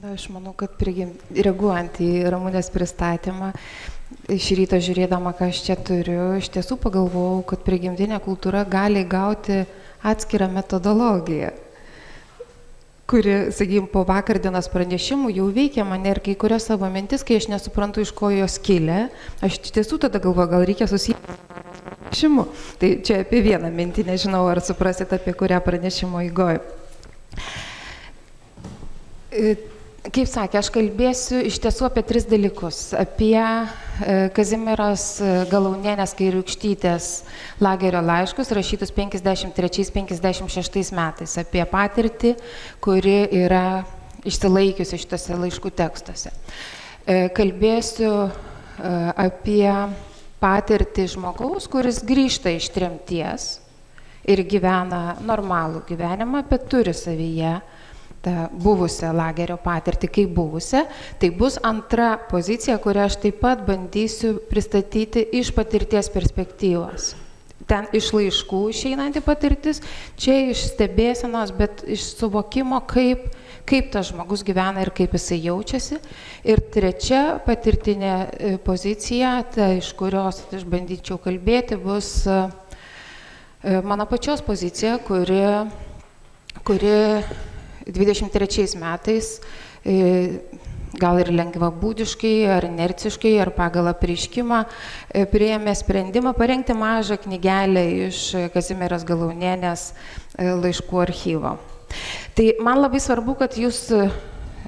Aš manau, kad reaguojant į Ramunės pristatymą, iš ryto žiūrėdama, ką aš čia turiu, iš tiesų pagalvojau, kad prigimtinė kultūra gali gauti atskirą metodologiją, kuri, sakykime, po vakardienos pranešimų jau veikia mane ir kai kurios savo mintis, kai aš nesuprantu, iš ko jos kilę, aš iš tiesų tada galvoju, gal reikia susijęti pranešimu. Tai čia apie vieną mintį, nežinau, ar suprasit, apie kurią pranešimo įgoju. Kaip sakė, aš kalbėsiu iš tiesų apie 3 dalykus. Apie Kazimieros Galaunienės Kairiūkštytės lagerio laiškus, rašytus 53-56 metais. Apie patirtį, kuri yra išsilaikiusi šitose laiškų tekstuose. Kalbėsiu apie patirtį žmogaus, kuris grįžta iš tremties ir gyvena normalų gyvenimą, bet turi savyje tą buvusią lagerio patirtį kaip buvusią. Tai bus antra pozicija, kurią aš taip pat bandysiu pristatyti iš patirties perspektyvos. Ten iš laiškų išeinanti patirtis, čia iš stebėsenos, bet iš suvokimo, kaip tas žmogus gyvena ir kaip jisai jaučiasi. Ir trečia patirtinė pozicija, ta, iš kurios aš bandyčiau kalbėti, bus mano pačios pozicija, kuri 23 metais, gal ir lengvabūdiškai, ar inerciškai, ar pagal apreiškimą, priėmė sprendimą parengti mažą knygelę iš Kazimieros Galaunienės laiškų archyvo. Tai man labai svarbu, kad jūs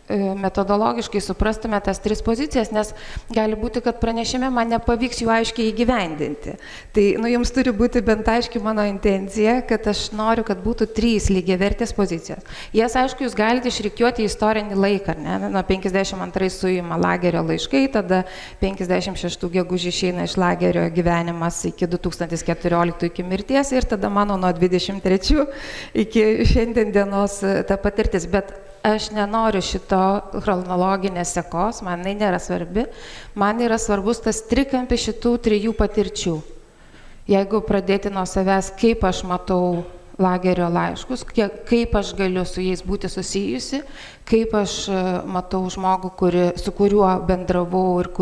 metodologiškai suprastume tas 3 pozicijas, nes gali būti, kad pranešime man nepavyks jų aiškiai įgyvendinti. Tai jums turi būti bent aiški mano intencija, kad aš noriu, kad būtų 3 lygiavertės pozicijos. Jas, aišku, jūs galite išrikiuoti į istorinį laiką, ne? Nuo 52 suima lagerio laiškai, tada 56 gegužį išeina iš lagerio gyvenimas iki 2014 iki mirties ir tada mano nuo 23 iki šiandien dienos ta patirtis. Bet aš nenoriu šito chronologinės sekos, man tai nėra svarbi, man yra svarbus tas trikampis šitų 3 patirčių. Jeigu pradėti nuo savęs, kaip aš matau lagerio laiškus, kaip aš galiu su jais būti susijusi, kaip aš matau žmogų, su kuriuo bendravau ir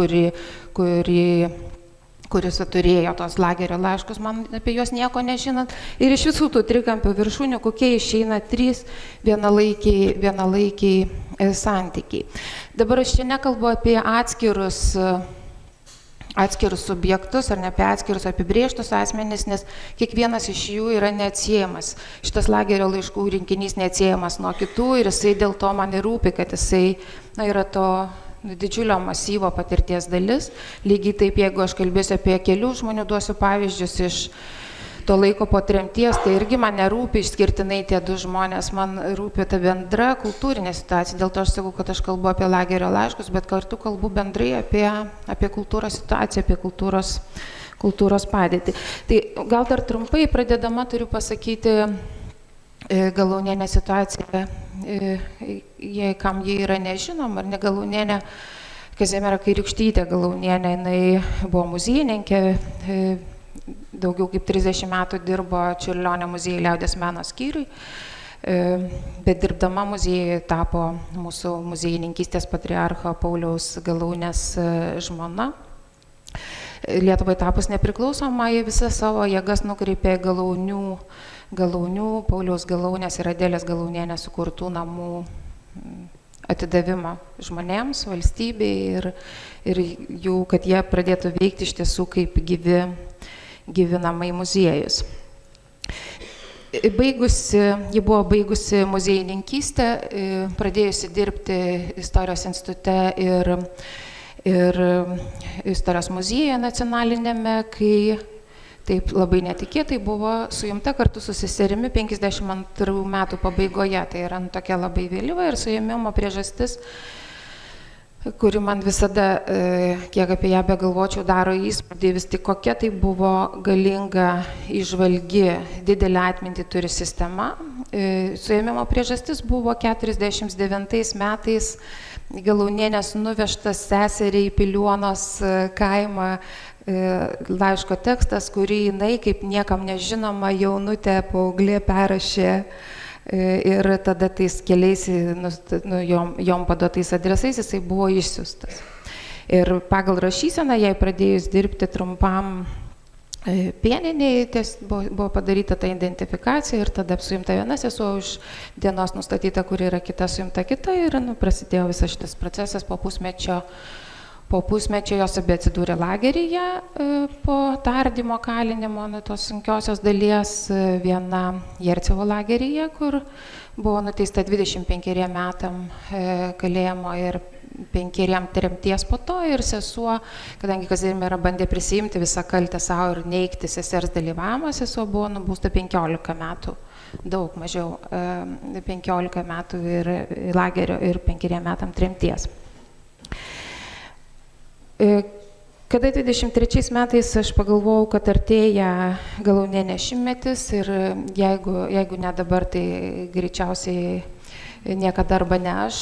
kuris turėjo tos lagerio laiškus, man apie juos nieko nežinant. Ir iš visų tų trikampių viršūnių, kokie išeina 3 vienalaikiai santykiai. Dabar aš čia nekalbu apie atskirus subjektus, ar ne apie atskirus apibrėžtus asmenis, nes kiekvienas iš jų yra neatsiejamas. Šitas lagerio laiškų rinkinys neatsiejamas nuo kitų ir jisai dėl to man ir rūpi, kad jisai yra to didžiulio masyvo patirties dalis. Lygiai taip, jeigu aš kalbėsiu apie kelių žmonių, duosiu pavyzdžius iš to laiko po tremties, tai irgi man nerūpi išskirtinai tie 2 žmonės, man rūpi ta bendra kultūrinė situacija. Dėl to aš sakau, kad aš kalbu apie lagerio laiškus, bet kartu kalbu bendrai apie kultūros situaciją, apie kultūros padėtį. Tai gal dar trumpai pradedama turiu pasakyti Galaunienę situaciją, kam jie yra nežinoma, ar ne Galaunienė, Kazimiera Kairiūkštytė Galaunienė, jinai buvo muziejininkė, daugiau kaip 30 metų dirbo Čiurlionio muziejuje liaudies meno skyriui, bet dirbdama muziejuje tapo mūsų muziejininkystės patriarcho Pauliaus Galaunės žmona. Lietuvai tapus nepriklausomai visą savo jėgas nukreipė Galaunių, Pauliaus Galaunės ir Adelės Galaunienės sukurtų namų atidavimą žmonėms, valstybei ir jų, kad jie pradėtų veikti iš tiesų kaip gyvi namai muziejus. Ji buvo baigusi muziejininkystę, pradėjusi dirbti Istorijos institute ir Istorijos muziejuje nacionalinėme, kai taip labai netikėtai buvo suimta kartu su seserimi 52 metų pabaigoje. Tai yra tokia labai vėlyva ir suėmimo priežastis, kuri man visada, kiek apie ją begalvočiau, daro įspūdį, vis tik kokia tai buvo galinga, įžvalgi, didelę atmintį turi sistema. Suėmimo priežastis buvo 49 metais Galaunienės nuvežtas seseriai į Piliuonos kaimą laiško tekstas, kurį jinai, kaip niekam nežinoma jaunutė paauglė, perrašė ir tada tais keliais jom paduotais adresais jisai buvo išsiųstas. Ir pagal rašyseną, jai pradėjus dirbti trumpam pieniniai, buvo padaryta ta identifikacija ir tada suimta viena sesuo, už dienos nustatyta, kur yra kita, suimta kita ir prasidėjo visas šitas procesas. Po pusmečio jos abi atsidūrė lageryje po tardymo kalinimo, tos sunkiosios dalies, viena Jercevo lageryje, kur buvo nuteista 25 metam kalėjimo ir 5 tremties po to, ir sesuo, kadangi Kazimiera bandė prisijimti visą kaltę savo ir neigti sesers dalyvavimą, sesuo buvo nubausta 15 metų, daug mažiau, 15 metų ir lagerio ir 5 metam tremties. Kada 23 metais aš pagalvojau, kad artėja galūnė šimtmetis ir jeigu ne dabar, tai greičiausiai niekada arba ne aš,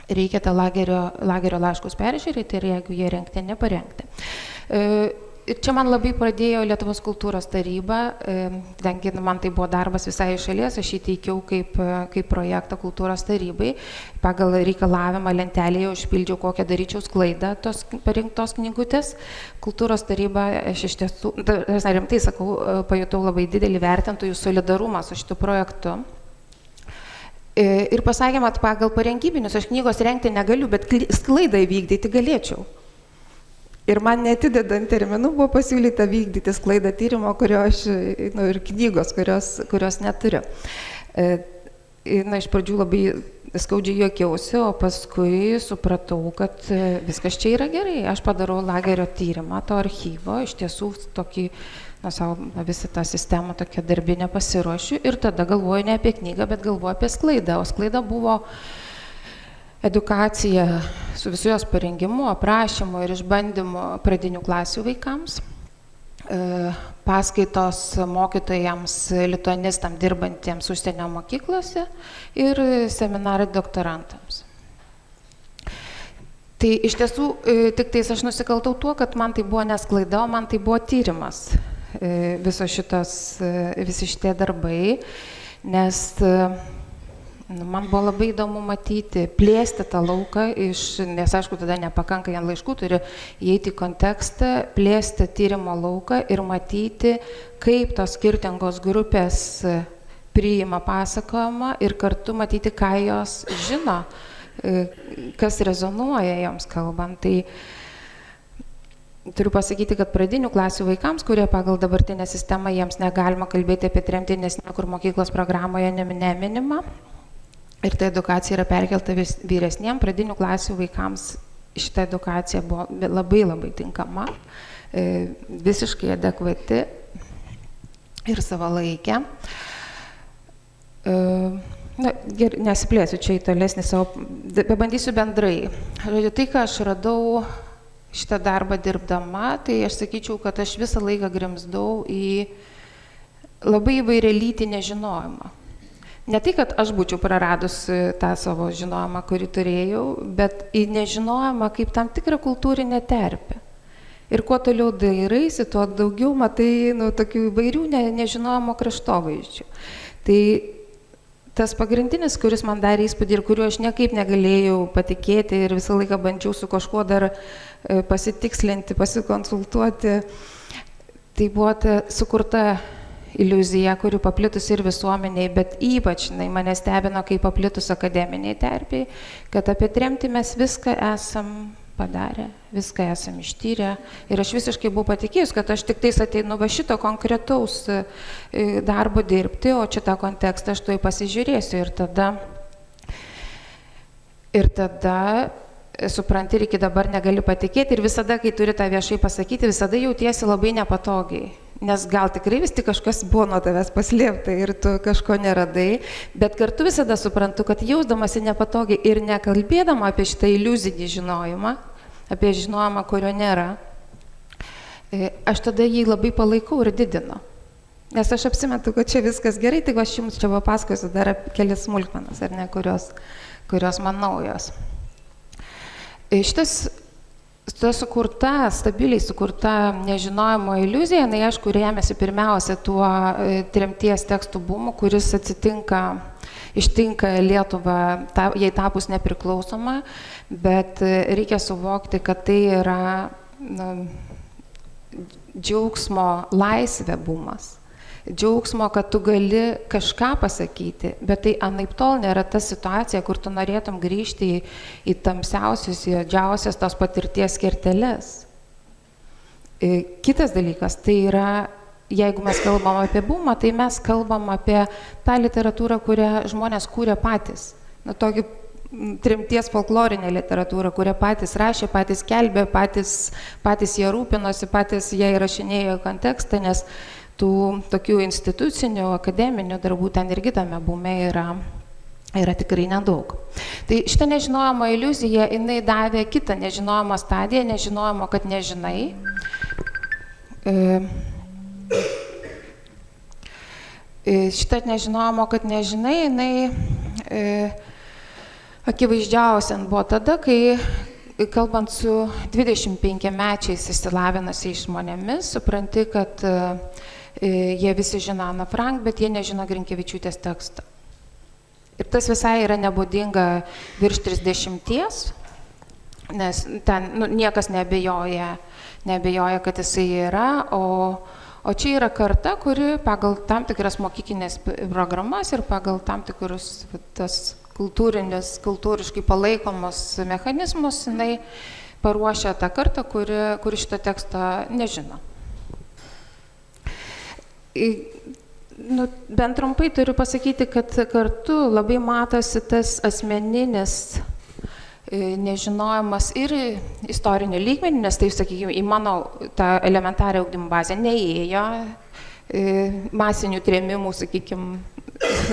reikia tą lagerio laiškus peržiūrėti ir jeigu jie rengti, neparengti. Ir čia man labai pradėjo Lietuvos kultūros taryba, kadangi man tai buvo darbas visai iš šalies, aš jį teikiau kaip projektą kultūros tarybai. Pagal reikalavimą lentelėje užpildžiau, kokią daryčiau sklaidą tos parinktos knygutės. Kultūros taryba, aš iš tiesų, rimtai sakau, pajutau labai didelį vertintojų solidarumą su šitu projektu. Ir pasakėm, kad pagal parengybinius aš knygos rengti negaliu, bet sklaidą įvykdyti galėčiau. Ir man netidedant terminų buvo pasiūlyta vykdyti sklaidą tyrimo, kurio aš, ir knygos, kurios neturiu. Iš pradžių labai skaudžiai juokiausi, o paskui supratau, kad viskas čia yra gerai. Aš padarau lagerio tyrimą, to archyvo, iš tiesų tokį, visą tą sistemą tokią darbinę pasiruošiu ir tada galvoju ne apie knygą, bet galvoju apie sklaidą. O sklaida buvo edukacija su visų jos parengimu, aprašymu ir išbandymu pradinių klasių vaikams, paskaitos mokytojams, lituanistam dirbantiems užsienio mokyklose ir seminarai doktorantams. Tai iš tiesų tik tais aš nusikaltau tuo, kad man tai buvo nesklaida, o man tai buvo tyrimas, visi šitie darbai, nes man buvo labai įdomu matyti, plėsti tą lauką, nes aišku, tada nepakanka vien laiškų, turi įeiti į kontekstą, plėsti tyrimo lauką ir matyti, kaip tos skirtingos grupės priima pasakojimą ir kartu matyti, ką jos žino, kas rezonuoja joms kalbant. Tai turiu pasakyti, kad pradinių klasių vaikams, kurie pagal dabartinę sistemą jiems negalima kalbėti apie tremtį, nes niekur mokyklos programoje neminima. Ir ta edukacija yra perkelta vyresniem pradinių klasių vaikams. Šita edukacija buvo labai labai tinkama, visiškai adekvati ir savalaikė. Nesiplėsiu čia į tolesnį savo, pabandysiu bendrai. Tai, ką aš radau šitą darbą dirbdama, tai aš sakyčiau, kad aš visą laiką grimzdau į labai įvairialytį nežinojimą. Ne tai, kad aš būčiau praradus tą savo žinojimą, kurį turėjau, bet į nežinojimą kaip tam tikrą kultūrinę terpę. Ir kuo toliau dairaisi, tuo daugiau matai tokių įvairių nežinojimo kraštovaizdžių. Tai tas pagrindinis, kuris man darė įspūdį ir kuriuo aš niekaip negalėjau patikėti ir visą laiką bandžiau su kažkuo dar pasitikslinti, pasikonsultuoti, tai buvo ta sukurta iliuzija, kuri paplitusi ir visuomeniai, bet ypač mane stebino, kaip paplitus akademiniai terpiai, kad apie tremtį mes viską esam padarę, viską esam ištyrę. Ir aš visiškai buvau patikėjus, kad aš tik tais ateinu va šito konkretaus darbo dirbti, o čia tą kontekstą aš tuoj pasižiūrėsiu. Ir tada supranti, ir iki dabar negali patikėti. Ir visada, kai turi tą viešai pasakyti, visada jautiesi labai nepatogiai. Nes gal tikrai vis tik kažkas buvo nuo tavęs paslėpta ir tu kažko neradai, bet kartu visada suprantu, kad jausdamasi nepatogiai ir nekalbėdama apie šitą iliuzinį žinojimą, apie žinojimą, kurio nėra, aš tada jį labai palaikau ir didinu. Nes aš apsimetu, kad čia viskas gerai, tai aš jums čia papasakosiu dar kelias smulkmenas, ar ne, kurios man naujos. Šitas ta stabiliai sukurta nežinojimo iliuzija, jinai aišku rėmėsi pirmiausia tuo tremties tekstų bumu, kuris ištinka Lietuvą, jai tapus nepriklausoma, bet reikia suvokti, kad tai yra džiaugsmo laisvė bumas. Džiaugsmo, kad tu gali kažką pasakyti, bet tai anaiptol nėra ta situacija, kur tu norėtum grįžti į tamsiausius, į didžiausias tos patirties kerteles. Kitas dalykas, tai yra, jeigu mes kalbam apie bumą, tai mes kalbam apie tą literatūrą, kurią žmonės kūrė patys. Tokį tremties folklorinę literatūrą, kurią patys rašė, patys kelbė, patys jie rūpinosi, patys jie įrašinėjo kontekstą, nes tų tokių institucinių, akademinių darbų ten irgi tame bume yra tikrai nedaug. Tai šitą nežinojimo iliuziją, jinai davė kitą nežinojimo stadiją, nežinojimo, kad nežinai. Šitą nežinojimo, kad nežinai, jinai akivaizdžiausiai buvo tada, kai kalbant su 25-mečiais išsilavinusiais žmonėmis, supranti, kad jie visi žino Aną Frank, bet jie nežino Grinkevičiūtės tekstą. Ir tas visai yra nebūdinga virš 30, nes ten niekas neabejoja, kad jisai yra, o čia yra karta, kuri pagal tam tikras mokyklinės programas ir pagal tam tikrus tas kultūriškai palaikomus mechanizmus, jinai paruošia tą kartą, kuri šito teksto nežino. Bent trumpai turiu pasakyti, kad kartu labai matosi tas asmeninis nežinojimas ir istorinių lygmenių, nes tai, sakykime, į mano tą elementarią ugdymo bazę neįėjo masinių trėmimų, sakykime,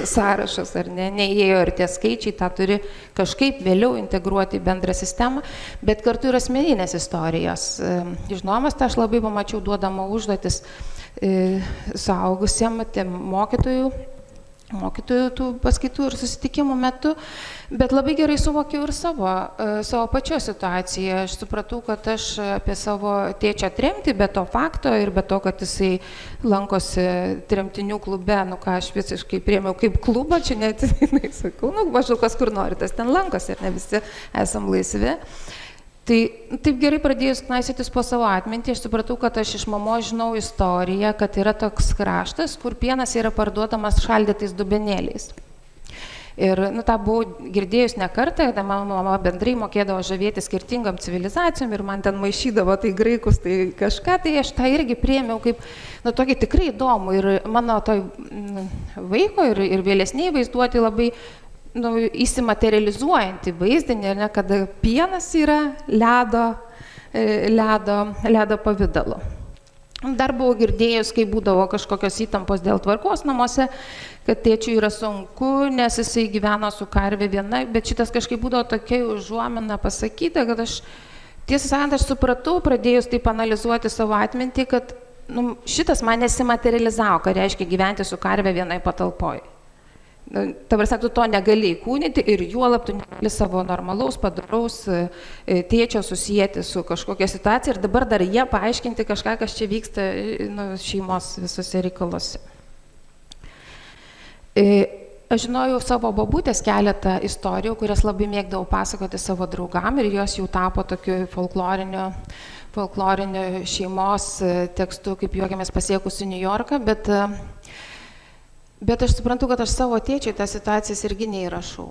sąrašas, ar ne, neįėjo ir tie skaičiai, tą turi kažkaip vėliau integruoti į bendrą sistemą, bet kartu ir asmeninės istorijos. Žinojimas, tai aš labai pamačiau duodama užduotis suaugusiem, mokytojų tų paskaitų ir susitikimų metu, bet labai gerai suvokiau ir savo pačios situaciją. Aš supratau, kad aš apie savo tėčio tremtį, be to fakto ir be to, kad jisai lankosi tremtinių klube, ką aš visiškai priėmiau kaip klubą, čia net sakau, maždaug kas kur nori, tas ten lankosi ir ne visi esam laisvi. Tai taip gerai pradėjus knaisiotis po savo atmintį, aš supratau, kad aš iš mamos žinau istoriją, kad yra toks kraštas, kur pienas yra parduodamas šaldytais dubenėliais. Ir tą buvau girdėjus ne kartą, mano mama bendrai mokėdavo žavėti skirtingom civilizacijom ir man ten maišydavo tai graikus, tai kažką, tai aš tą irgi priėmiau kaip, tokį tikrai įdomų ir mano toj vaiko ir vėlesniai vaizduoti labai įsimaterializuojantį vaizdinį, kad pienas yra ledo pavidalu. Dar buvau girdėjus, kai būdavo kažkokios įtampos dėl tvarkos namuose, kad tėčiui yra sunku, nes jisai gyveno su karve viena, bet šitas kažkaip būdavo tokia užuomina pasakyta, kad aš, tiesą sakant, aš supratau, pradėjus taip analizuoti savo atmintį, kad šitas man nesimaterializavo, ką reiškia gyventi su karve vienai patalpoj. Ta prasme, tu to negali įkūnyti ir juolab tu negali savo normalaus, padaraus tėčio susijęti su kažkokia situacija ir dabar dar jie paaiškinti kažką, kas čia vyksta šeimos visose reikaluose. Aš žinojau savo bobutės keletą istorijų, kurias labai mėgdavau pasakoti savo draugam ir jos jau tapo tokiu folkloriniu šeimos tekstu, kaip juokiamės pasiekusi New Yorką, bet aš suprantu, kad aš savo tėčiui tas situacijas irgi neįrašau.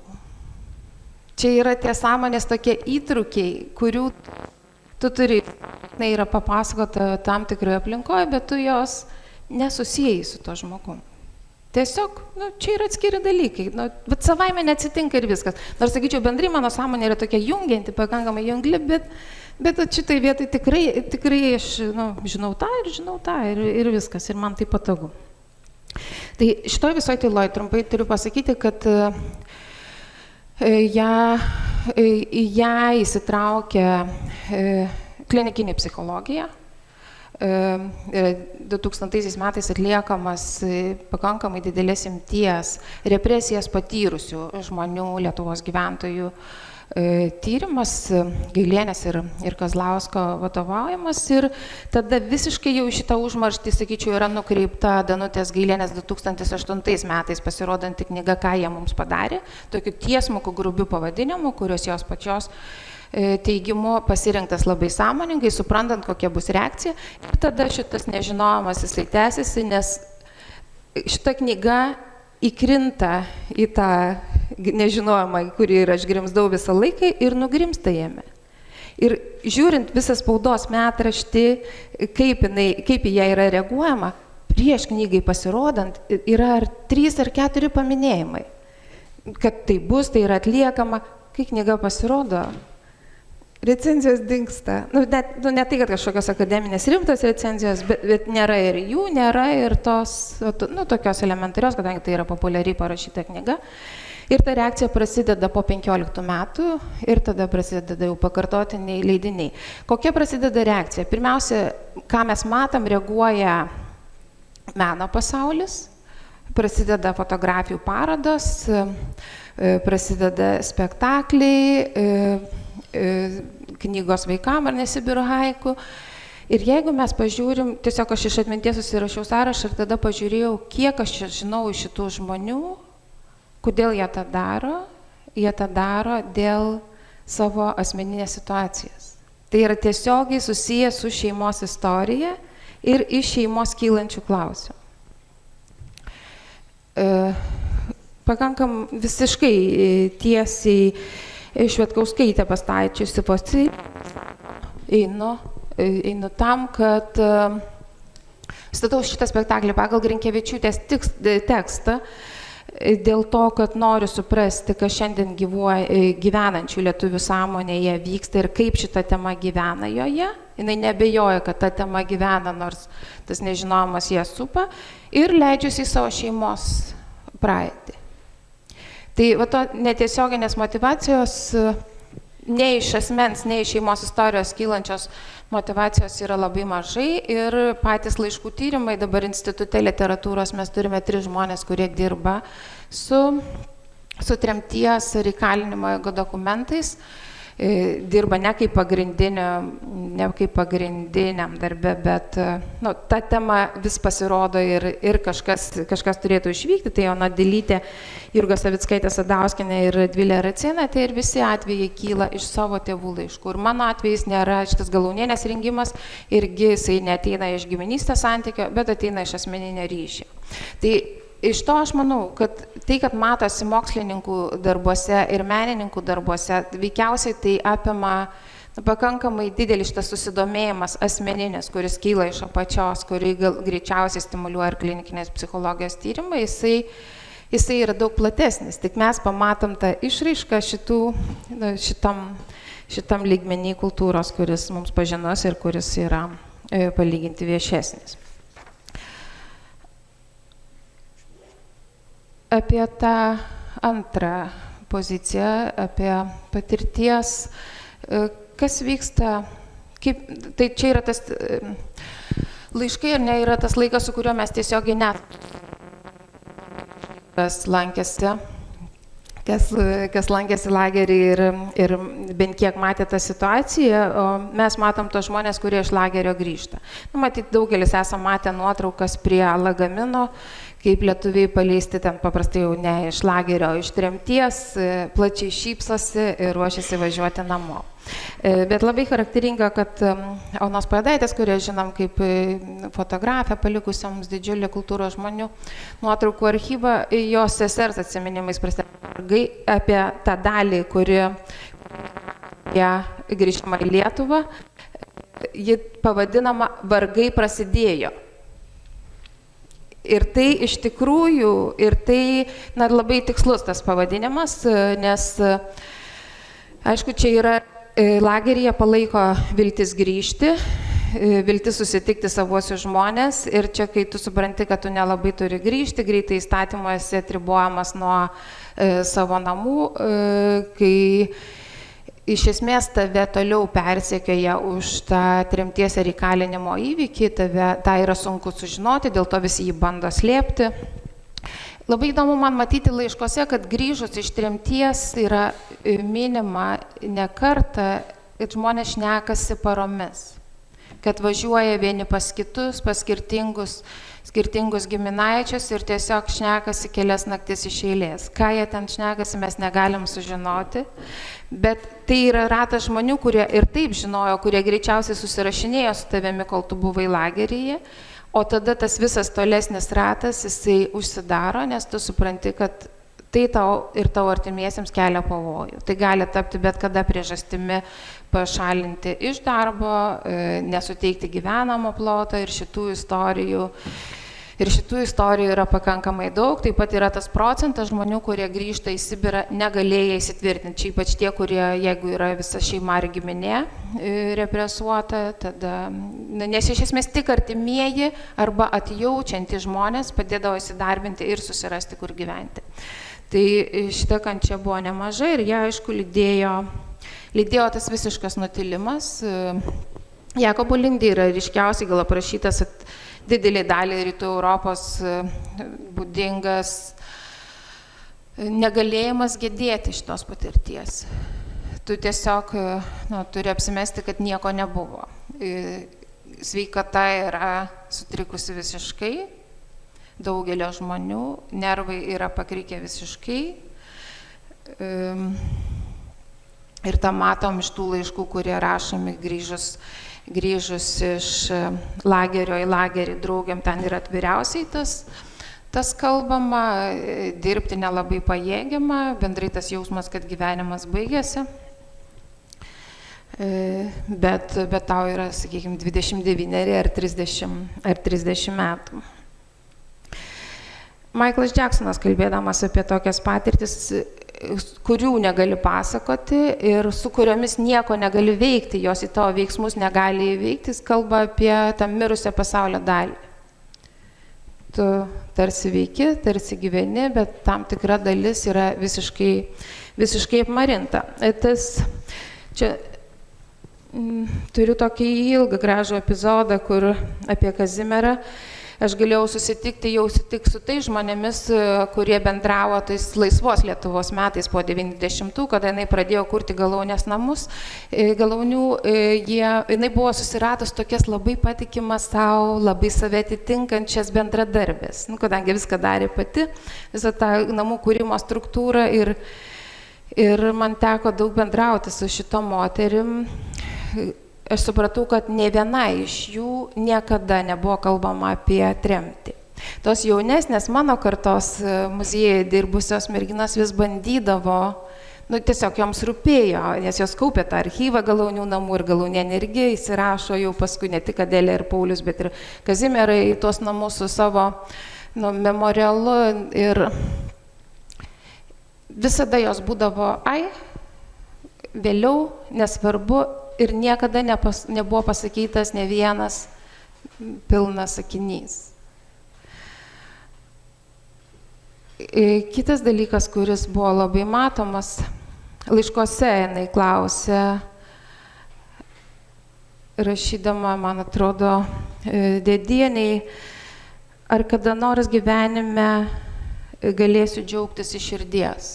Čia yra tie sąmonės tokie įtrūkiai, kurių tu turi, yra papasakota tam tikroje aplinkoje, bet tu jos nesusijai su to žmogum. Tiesiog, čia yra atskiri dalykai, bet savaime neatsitinka ir viskas. Nors, sakyčiau, bendrai mano sąmonė yra tokia jungianti, pakankamai jungli, bet šitai vietai tikrai aš žinau tą ir viskas, ir man tai patogu. Tai šitoj visoj tyloj trumpai turiu pasakyti, kad į ją įsitraukia klinikinė psichologija, 2000 metais atliekamas pakankamai didelės imties represijas patyrusių žmonių, Lietuvos gyventojų tyrimas, Gailienės ir Kazlausko vadovaujamas, ir tada visiškai jau šitą užmarštį, sakyčiau, yra nukreipta Danutės Gailienės 2008 metais pasirodanti knyga Ką jie mums padarė, tokiu tiesmuku grubiu pavadinimu, kurios jos pačios teigimu pasirinktas labai sąmoningai, suprantant, kokia bus reakcija. Ir tada šitas nežinojimas jisai tęsiasi, nes šita knyga įkrinta į tą nežinojimą, kurį ir aš grimzdau visą laiką, ir nugrimsta jame. Ir žiūrint visą spaudos metraštį, kaip į ją yra reaguojama, prieš knygai pasirodant yra ar 3 ar 4 paminėjimai, kad tai bus, tai yra atliekama. Kai knyga pasirodo, recenzijos dingsta. Ne tai, kad kažkokios akademinės rimtos recenzijos, bet nėra ir jų, nėra ir tos, tokios elementarios, kadangi tai yra populiariai parašyta knyga. Ir ta reakcija prasideda po 15 metų ir tada prasideda jau pakartotiniai leidiniai. Kokia prasideda reakcija? Pirmiausia, ką mes matom, reaguoja meno pasaulis, prasideda fotografijų parodos, prasideda spektakliai, knygos vaikam ar Sibiro haiku. Ir jeigu mes pažiūrim, tiesiog aš iš atminties susirašiau sąrašą ir tada pažiūrėjau, kiek aš žinau iš šitų žmonių, kodėl jie tą daro. Jie tą daro dėl savo asmeninės situacijos. Tai yra tiesiogiai susiję su šeimos istorija ir iš šeimos kylančių klausimų. Pakankam visiškai tiesiai Švetkauskaitė pastaičiusi einu tam, kad statau šitą spektaklį pagal Grinkevičiūtės tekstą, dėl to, kad noriu suprasti, kas šiandien gyvenančių lietuvių sąmonėje vyksta ir kaip šita tema gyvena joje. Jinai neabejoja, kad ta tema gyvena, nors tas nežinojimas ją supa, ir leidžiusi į savo šeimos praeitį. Tai va to netiesioginės motyvacijos, ne iš asmens, ne iš šeimos istorijos kylančios motyvacijos yra labai mažai, ir patys laiškų tyrimai, dabar Institute literatūros mes turime 3 žmonės, kurie dirba su tremties ar įkalinimo dokumentais, dirba ne kaip pagrindiniam darbe, bet ta tema vis pasirodo ir kažkas turėtų išvykti. Tai Ona Dilytė, Jurga Savickaitė Sadauskienė ir Radvilė Racėnaitė, ir visi atvejai kyla iš savo tėvų laiškų. Ir mano atvejais nėra šitas galūnienės rengimas, irgi jisai neateina iš giminystės santykio, bet ateina iš asmeninio ryšio. Tai iš to aš manau, kad tai, kad matosi mokslininkų darbuose ir menininkų darbuose, veikiausiai tai apima pakankamai didelis šitas susidomėjimas asmeninis, kuris kyla iš apačios, kurį greičiausiai stimuliuoja ir klinikinės psichologijos tyrimai, jisai yra daug platesnis. Tik mes pamatom tą išraišką šitam lygmenį kultūros, kuris mums pažinos ir kuris yra palyginti viešesnis. Apie tą antrą poziciją, apie patirties, kas vyksta, tai čia yra tas laiškai, ar ne, yra tas laikas, su kuriuo mes tiesiogiai net kas lankėsi lagerį ir bent kiek matė tą situaciją, o mes matom tos žmonės, kurie iš lagerio grįžta. Matyt, daugelis esam matę nuotraukas prie lagamino, kaip lietuviai paleisti ten paprastai jau ne iš lagerio, iš tremties, plačiai šypsosi ir ruošiasi važiuoti namo. Bet labai charakteringa, kad Onos Pajėdaitės, kurie žinom kaip fotografė, palikusią mums didžiulį kultūros žmonių nuotraukų archyvą, jos sesers atsiminimais prasideda apie tą dalį, kuri grįžtama į Lietuvą, ji pavadinama Vargai prasidėjo. Ir tai iš tikrųjų, ir tai labai tikslus tas pavadinimas, nes, aišku, čia yra lageryje palaiko viltis grįžti, viltis susitikti savuosius žmonės, ir čia, kai tu supranti, kad tu nelabai turi grįžti, greitai įstatymo esi atribojamas nuo savo namų, kai iš esmės tave toliau persekioja už tą tremties ar įkalinimo įvykį, tą yra sunku sužinoti, dėl to visi jį bando slėpti. Labai įdomu man matyti laiškose, kad grįžus iš tremties yra minima ne kartą, kad žmonės šnekasi paromis, kad važiuoja vieni pas kitus, pas skirtingus giminaičius ir tiesiog šnekasi kelias naktis iš eilės. Ką jie ten šnekasi, mes negalim sužinoti, bet tai yra ratas žmonių, kurie ir taip žinojo, kurie greičiausiai susirašinėjo su tavimi, kol tu buvai lageryje, o tada tas visas tolesnis ratas, jisai užsidaro, nes tu supranti, kad tai tau ir tavo artimiesiems kelia pavojų. Tai gali tapti bet kada priežastimi pašalinti iš darbo, nesuteikti gyvenamo ploto ir šitų istorijų yra pakankamai daug. Taip pat yra tas procentas žmonių, kurie grįžta į Sibirą negalėję įsitvirtinti. Čia ypač tie, kurie, jeigu yra visa šeima ar giminė represuota, tada, nes iš esmės tik artimieji arba atjaučianti žmonės padėdavo įsidarbinti ir susirasti, kur gyventi. Tai šita kančia buvo nemaža ir ją, aišku, lydėjo tas visiškas nutilimas. Jakobo Lindė yra ryškiausiai gal aprašytas didelį dalį rytų Europos būdingas negalėjimas gedėti šitos patirties. Tu tiesiog turi apsimesti, kad nieko nebuvo. Sveikata yra sutrikusi visiškai, daugelio žmonių, nervai yra pakrikę visiškai. Ir tą matom iš tų laiškų, kurie rašomi grįžus iš lagerio į lagerį draugiam, ten yra atviriausiai tas kalbama, dirbti nelabai pajėgiama, bendrai tas jausmas, kad gyvenimas baigėsi. Bet tau yra, sakykime, 29 ar 30 metų. Michaelas Jacksonas, kalbėdamas apie tokias patirtis, kurių negali pasakoti ir su kuriomis nieko negali veikti, jos į tavo veiksmus negali įveikti, jis kalba apie tą mirusią pasaulio dalį. Tu tarsi veiki, tarsi gyveni, bet tam tikra dalis yra visiškai apmarinta. Čia turiu tokį ilgą gražų epizodą, kur apie Kazimierą. Aš galėjau susitikti tik su tais žmonėmis, kurie bendravo tais laisvos Lietuvos metais po 90-ų, kada jinai pradėjo kurti Galaunės namus. Galaunių, jinai buvo susiratus tokias labai patikimas savo, labai save atitinkančias bendradarbės. Kadangi viską darė pati, visą tą namų kūrimo struktūrą ir man teko daug bendrauti su šito moterim. Aš supratau, kad ne viena iš jų niekada nebuvo kalbama apie tremtį. Tos jaunesnės mano kartos muziejai dirbusios merginos vis bandydavo, tiesiog joms rūpėjo, nes jos kaupė tą archyvą Galaunių namų ir Galaunienė irgi įsirašo jau paskui ne tik Adelė ir Paulius, bet ir Kazimierai į tuos namus su savo memorialu ir visada jos būdavo, vėliau, nesvarbu, ir niekada nebuvo pasakytas ne vienas pilnas sakinys. Kitas dalykas, kuris buvo labai matomas, laiškose jinai klausė, rašydama, man atrodo, Dėdieniai, ar kada nors gyvenime galėsiu džiaugtis iš širdies.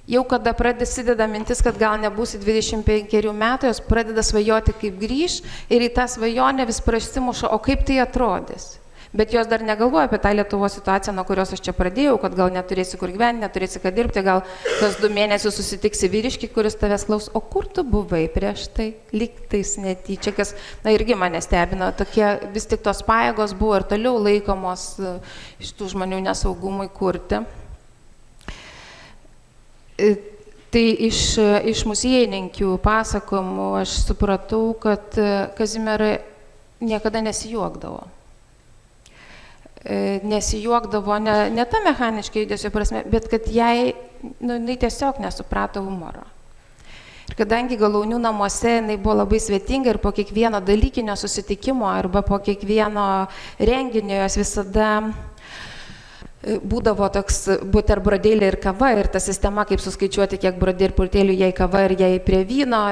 Jau kada prasideda mintis, kad gal nebūsi 25 metų, jos pradeda svajoti, kaip grįž ir į tą svajonę vis prasimuša, o kaip tai atrodys. Bet jos dar negalvoja apie tą Lietuvos situaciją, nuo kurios aš čia pradėjau, kad gal neturėsi kur gyventi, neturėsi ką dirbti, gal kas 2 mėnesius susitiksi vyriškį, kuris tavęs klaus, o kur tu buvai prieš tai, lygtais netyčia, kas, irgi mane stebino, tokie vis tik tos pajėgos buvo ir toliau laikomos iš tų žmonių nesaugumui kurti. Tai iš muziejininkių pasakojimų aš supratau, kad Kazimiera niekada nesijuokdavo. Nesijuokdavo ne ta mechaniškai judesio prasme, bet kad jinai tiesiog nesuprato humoro. Ir kadangi Galaunių namuose jinai buvo labai svetinga ir po kiekvieno dalykinio susitikimo arba po kiekvieno renginio jos visada būdavo toks buterbrodėlė ir kava, ir ta sistema, kaip suskaičiuoti, kiek buterbrodėlių jai kava ir jai prie vyno,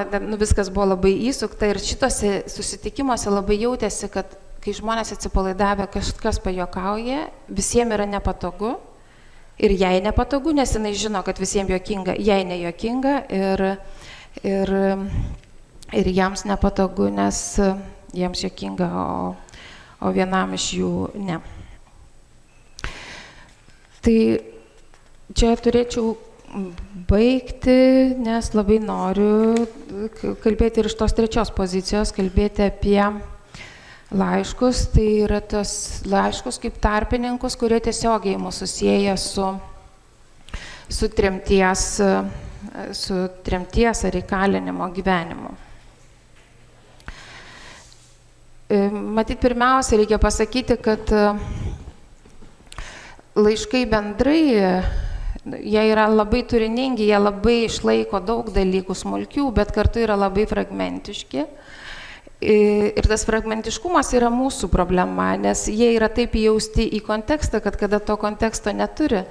viskas buvo labai įsukta ir šitose susitikimuose labai jautėsi, kad kai žmonės atsipalaidavę kažkas pajuokauja, visiems yra nepatogu ir jai nepatogu, nes jinai žino, kad visiems juokinga, jai nejuokinga ir jiems nepatogu, nes jiems juokinga, o vienam iš jų ne. Tai čia turėčiau baigti, nes labai noriu kalbėti ir iš tos trečios pozicijos, kalbėti apie laiškus. Tai yra tos laiškus kaip tarpininkus, kurie tiesiogiai mūsų sieja su tremties ar įkalinimo gyvenimu. Matyt, pirmiausia, reikia pasakyti, kad laiškai bendrai, jie yra labai turiningi, jie labai išlaiko daug dalykų smulkių, bet kartu yra labai fragmentiški. Ir tas fragmentiškumas yra mūsų problema, nes jie yra taip įjausti į kontekstą, kad kada to konteksto neturi,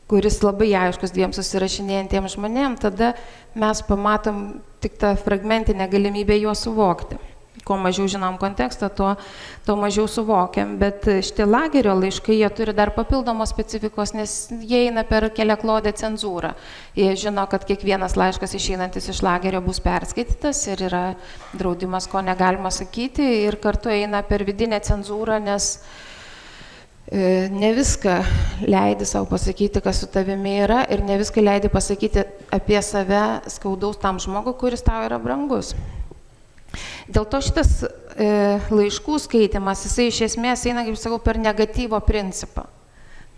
kuris labai aiškus dviem susirašinėjantiems žmonėms, tada mes pamatom tik tą fragmentinę galimybę juos suvokti. Kuo mažiau žinom kontekstą, tuo mažiau suvokiam. Bet šitie lagerio laiškai, jie turi dar papildomos specifikos, nes jie eina per keliaklodę cenzūrą. Jie žino, kad kiekvienas laiškas išeinantis iš lagerio bus perskaitytas ir yra draudimas, ko negalima sakyti, ir kartu eina per vidinę cenzūrą, nes ne viską leidi savo pasakyti, kas su tavimi yra, ir ne viską leidi pasakyti apie save skaudaus tam žmogui, kuris tau yra brangus. Dėl to šitas laiškų skaitimas, jisai iš esmės eina, kaip sakau, per negatyvo principą.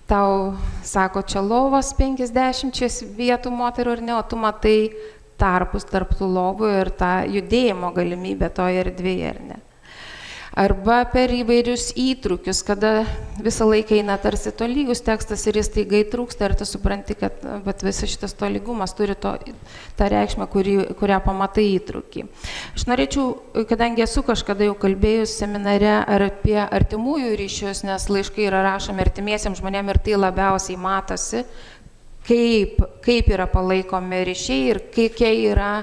Tau sako, čia lovos 50 vietų moterų ir ne, o tu matai tarpus tarp tų lovų ir tą judėjimo galimybę toje erdvėje, ar ne. Arba per įvairius įtrūkius, kada visą laiką eina tarsi tolygus tekstas ir jis taiga įtrūksta ir tu supranti, kad visas šitas tolygumas turi tą reikšmę, kurią pamatai įtrūkį. Aš norėčiau, kadangi esu kažkada jau kalbėjus seminare apie artimųjų ryšius, nes laiškai yra rašomi artimiesiems žmonėms ir tai labiausiai matosi, kaip yra palaikomi ryšiai ir kokia yra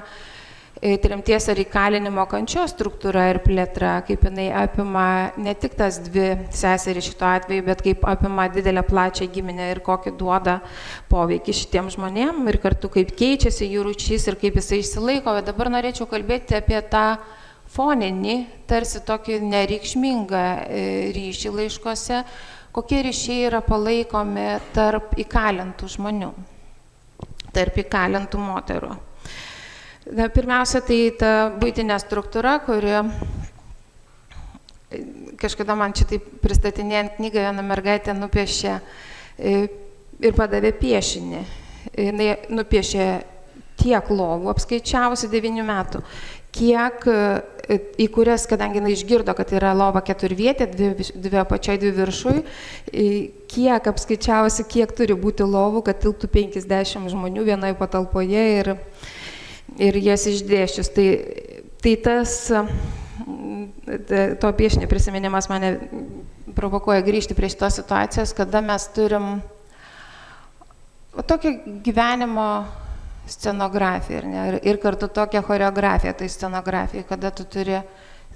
tremties ar įkalinimo kančios struktūra ir plėtra, kaip jinai apima ne tik tas dvi seserys šito atveju, bet kaip apima didelę plačią giminę ir kokį duoda poveikį šitiem žmonėm ir kartu kaip keičiasi jų rūšys ir kaip jisai išsilaiko. Bet dabar norėčiau kalbėti apie tą foninį, tarsi tokį nereikšmingą ryšį laiškuose, kokie ryšiai yra palaikomi tarp įkalintų žmonių, tarp įkalintų moterų. Pirmiausia, tai ta buitinė struktūra, kuri kažkada man čia taip pristatinėjant knygą viena mergaitė nupiešė ir padavė piešinį. Jinai nupiešė tiek lovų, apskaičiavusi 9 metų, kiek į kurias, kadangi jinai išgirdo, kad yra lova 4vietė, 2 apačioj, 2 viršuj, kiek apskaičiavusi, kiek turi būti lovų, kad tilptų 50 žmonių vienoje patalpoje ir jas išdėsčius. Tai tas, to piešinio prisiminimas mane provokuoja grįžti prie šitos situacijos, kada mes turim tokią gyvenimo scenografiją ir kartu tokią choreografiją, tai scenografija, kada tu turi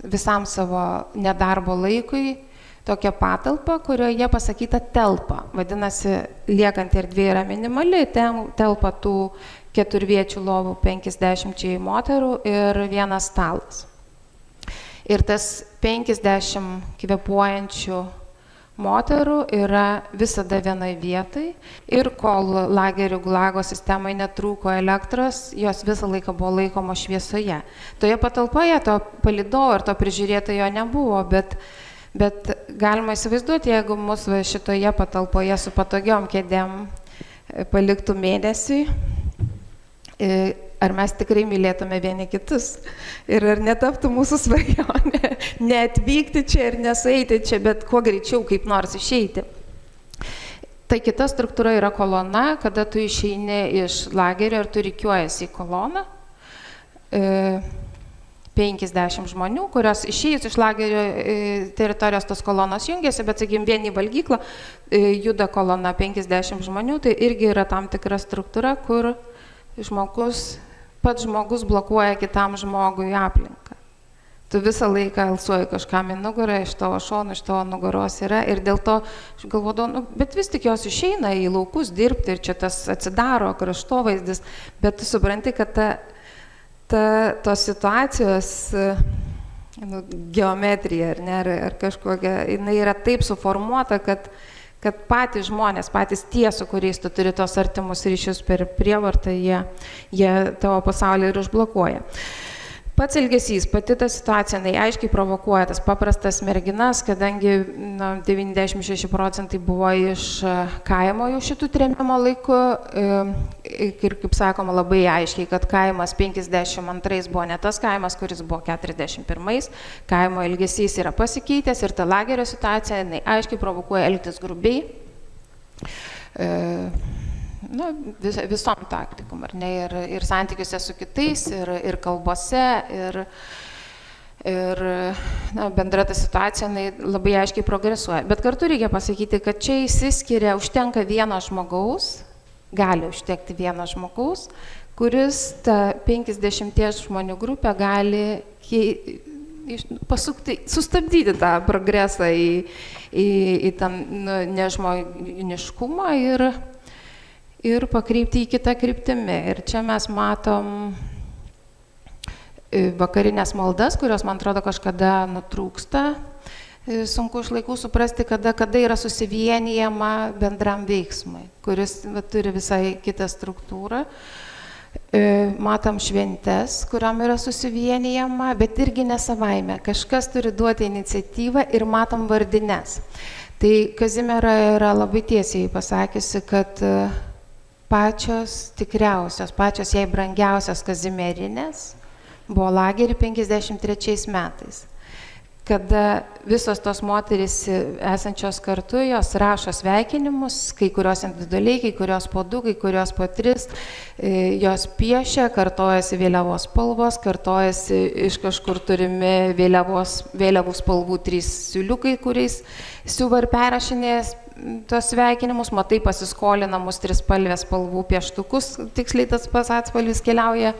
visam savo nedarbo laikui tokią patalpą, kurioje pasakyta telpa. Vadinasi, liekant erdvė yra minimali, telpa tų 4viečių lovų 50 moterų ir 1 stalas. Ir tas 50 kvėpuojančių moterų yra visada vienai vietai ir kol lagerių gulago sistemai netrūko elektros, jos visą laiką buvo laikomos šviesoje. Toje patalpoje to palidovo ir to prižiūrėtojo nebuvo, bet galima įsivaizduoti, jeigu mūsų šitoje patalpoje su patogiom kėdėm paliktų mėnesiui, ar mes tikrai mylėtume vieni kitus ir ar netaptų mūsų svajonė neatvykti čia ir nesueiti čia, bet kuo greičiau kaip nors išeiti. Tai kita struktūra yra kolona, kada tu išeini iš lagerio ir tu rikiuojasi į koloną. 50 žmonių, kurios išėjus iš lagerio teritorijos tos kolonos jungiasi, bet, sakykim, vien į valgyklą juda kolona 50 žmonių, tai irgi yra tam tikra struktūra, kur pats žmogus blokuoja kitam žmogui aplinką. Tu visą laiką alsuoji kažkam į nugarą, iš tavo šonų, iš tavo nugaros yra ir dėl to aš galvodavau, bet vis tik jos išeina į laukus dirbti ir čia tas atsidaro kraštovaizdis, bet tu supranti, kad tos situacijos geometrija ar kažkokia, jinai yra taip suformuota, kad patys žmonės, patys tie, su kuriais tu turi tos artimus ryšius per prievartą, jie tavo pasaulį ir užblokuoja. Pats elgesys, pati ta situacija, aiškiai provokuoja tas paprastas merginas, kadangi 96% buvo iš kaimo jau šitų trėmimo laikų ir, kaip sakoma, labai aiškiai, kad kaimas 52 buvo ne tas kaimas, kuris buvo 41, kaimo elgesys yra pasikeitęs ir ta lagerio situacija, aiškiai provokuoja elgtis grubiai. Visom taktikom, ar ne, ir santykiuose su kitais, ir kalbose, ir bendra ta situacija labai aiškiai progresuoja. Bet kartu reikia pasakyti, kad čia užtenka vieno žmogaus, gali užtekti vieno žmogaus, kuris tą 50 žmonių grupę gali sustabdyti tą progresą į tą nežmoniškumą ir pakreipti į kitą kryptimį. Ir čia mes matom vakarinės maldas, kurios, man atrodo, kažkada nutrūksta. Sunku iš laikų suprasti, kada yra susivienijama bendram veiksmui, kuris turi visai kitą struktūrą. Matom šventes, kuriam yra susivienijama, bet irgi ne savaime. Kažkas turi duoti iniciatyvą ir matom vardines. Tai Kazimiera yra labai tiesiai pasakiusi, kad pačios tikriausios, pačios jai brangiausios kazimierinės buvo lagery 53 metais, kada visos tos moterys esančios kartu, jos rašo sveikinimus, kai kurios individualiai, kai kurios po 2, kai kurios po 3, jos piešia, kartojasi vėliavos spalvos, kartojasi iš kažkur turimi vėliavų spalvų 3 siūliukai, kuriais siuva ir perrašinės tos sveikinimus, matai pasiskolinamus 3 spalvės spalvų pieštukus, tiksliai tas pats atspalvis keliauja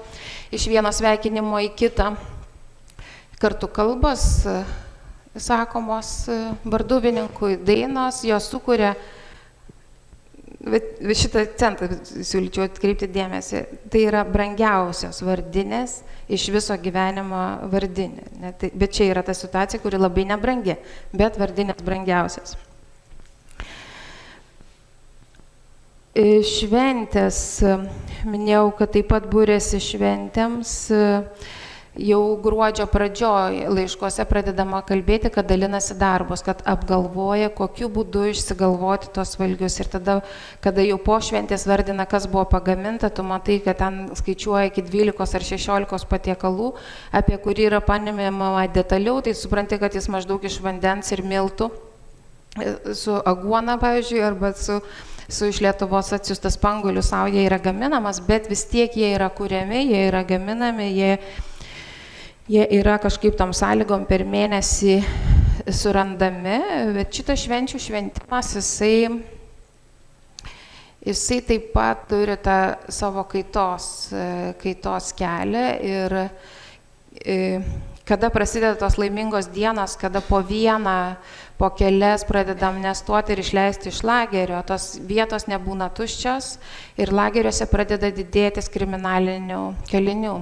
iš vieno sveikinimo į kitą. Kartu kalbos sakomos varduvininkui, dainos, jos sukuria, šitą centą siūlyčiau atkreipti dėmesį, tai yra brangiausios vardinės iš viso gyvenimo vardinė. Bet čia yra ta situacija, kuri labai nebrangi, bet vardinės brangiausios. Šventės, minėjau, kad taip pat būrėsi šventėms, jau gruodžio pradžioj laiškuose pradedama kalbėti, kad dalinasi darbus, kad apgalvoja, kokiu būdu išsigalvoti tos valgius. Ir tada, kada jau po šventės vardina, kas buvo pagaminta, tu matai, kad ten skaičiuoja iki 12 ar 16 patiekalų, apie kurį yra paminima detaliau, tai supranti, kad jis maždaug iš vandens ir miltų, su aguona, pavyzdžiui, arba su iš Lietuvos atsiųstas spanguolių sauja yra gaminamas, bet vis tiek jie yra kuriami, jie yra gaminami, jie yra kažkaip tam sąlygom per mėnesį surandami, bet šitas švenčių šventimas, jisai taip pat turi tą savo kaitos kelią ir kada prasideda tos laimingos dienos, kada po vieną, po kelias pradedam nestuoti ir išleisti iš lagerio, tos vietos nebūna tuščios ir lageriuose pradeda didėtis kriminalinių kalinių.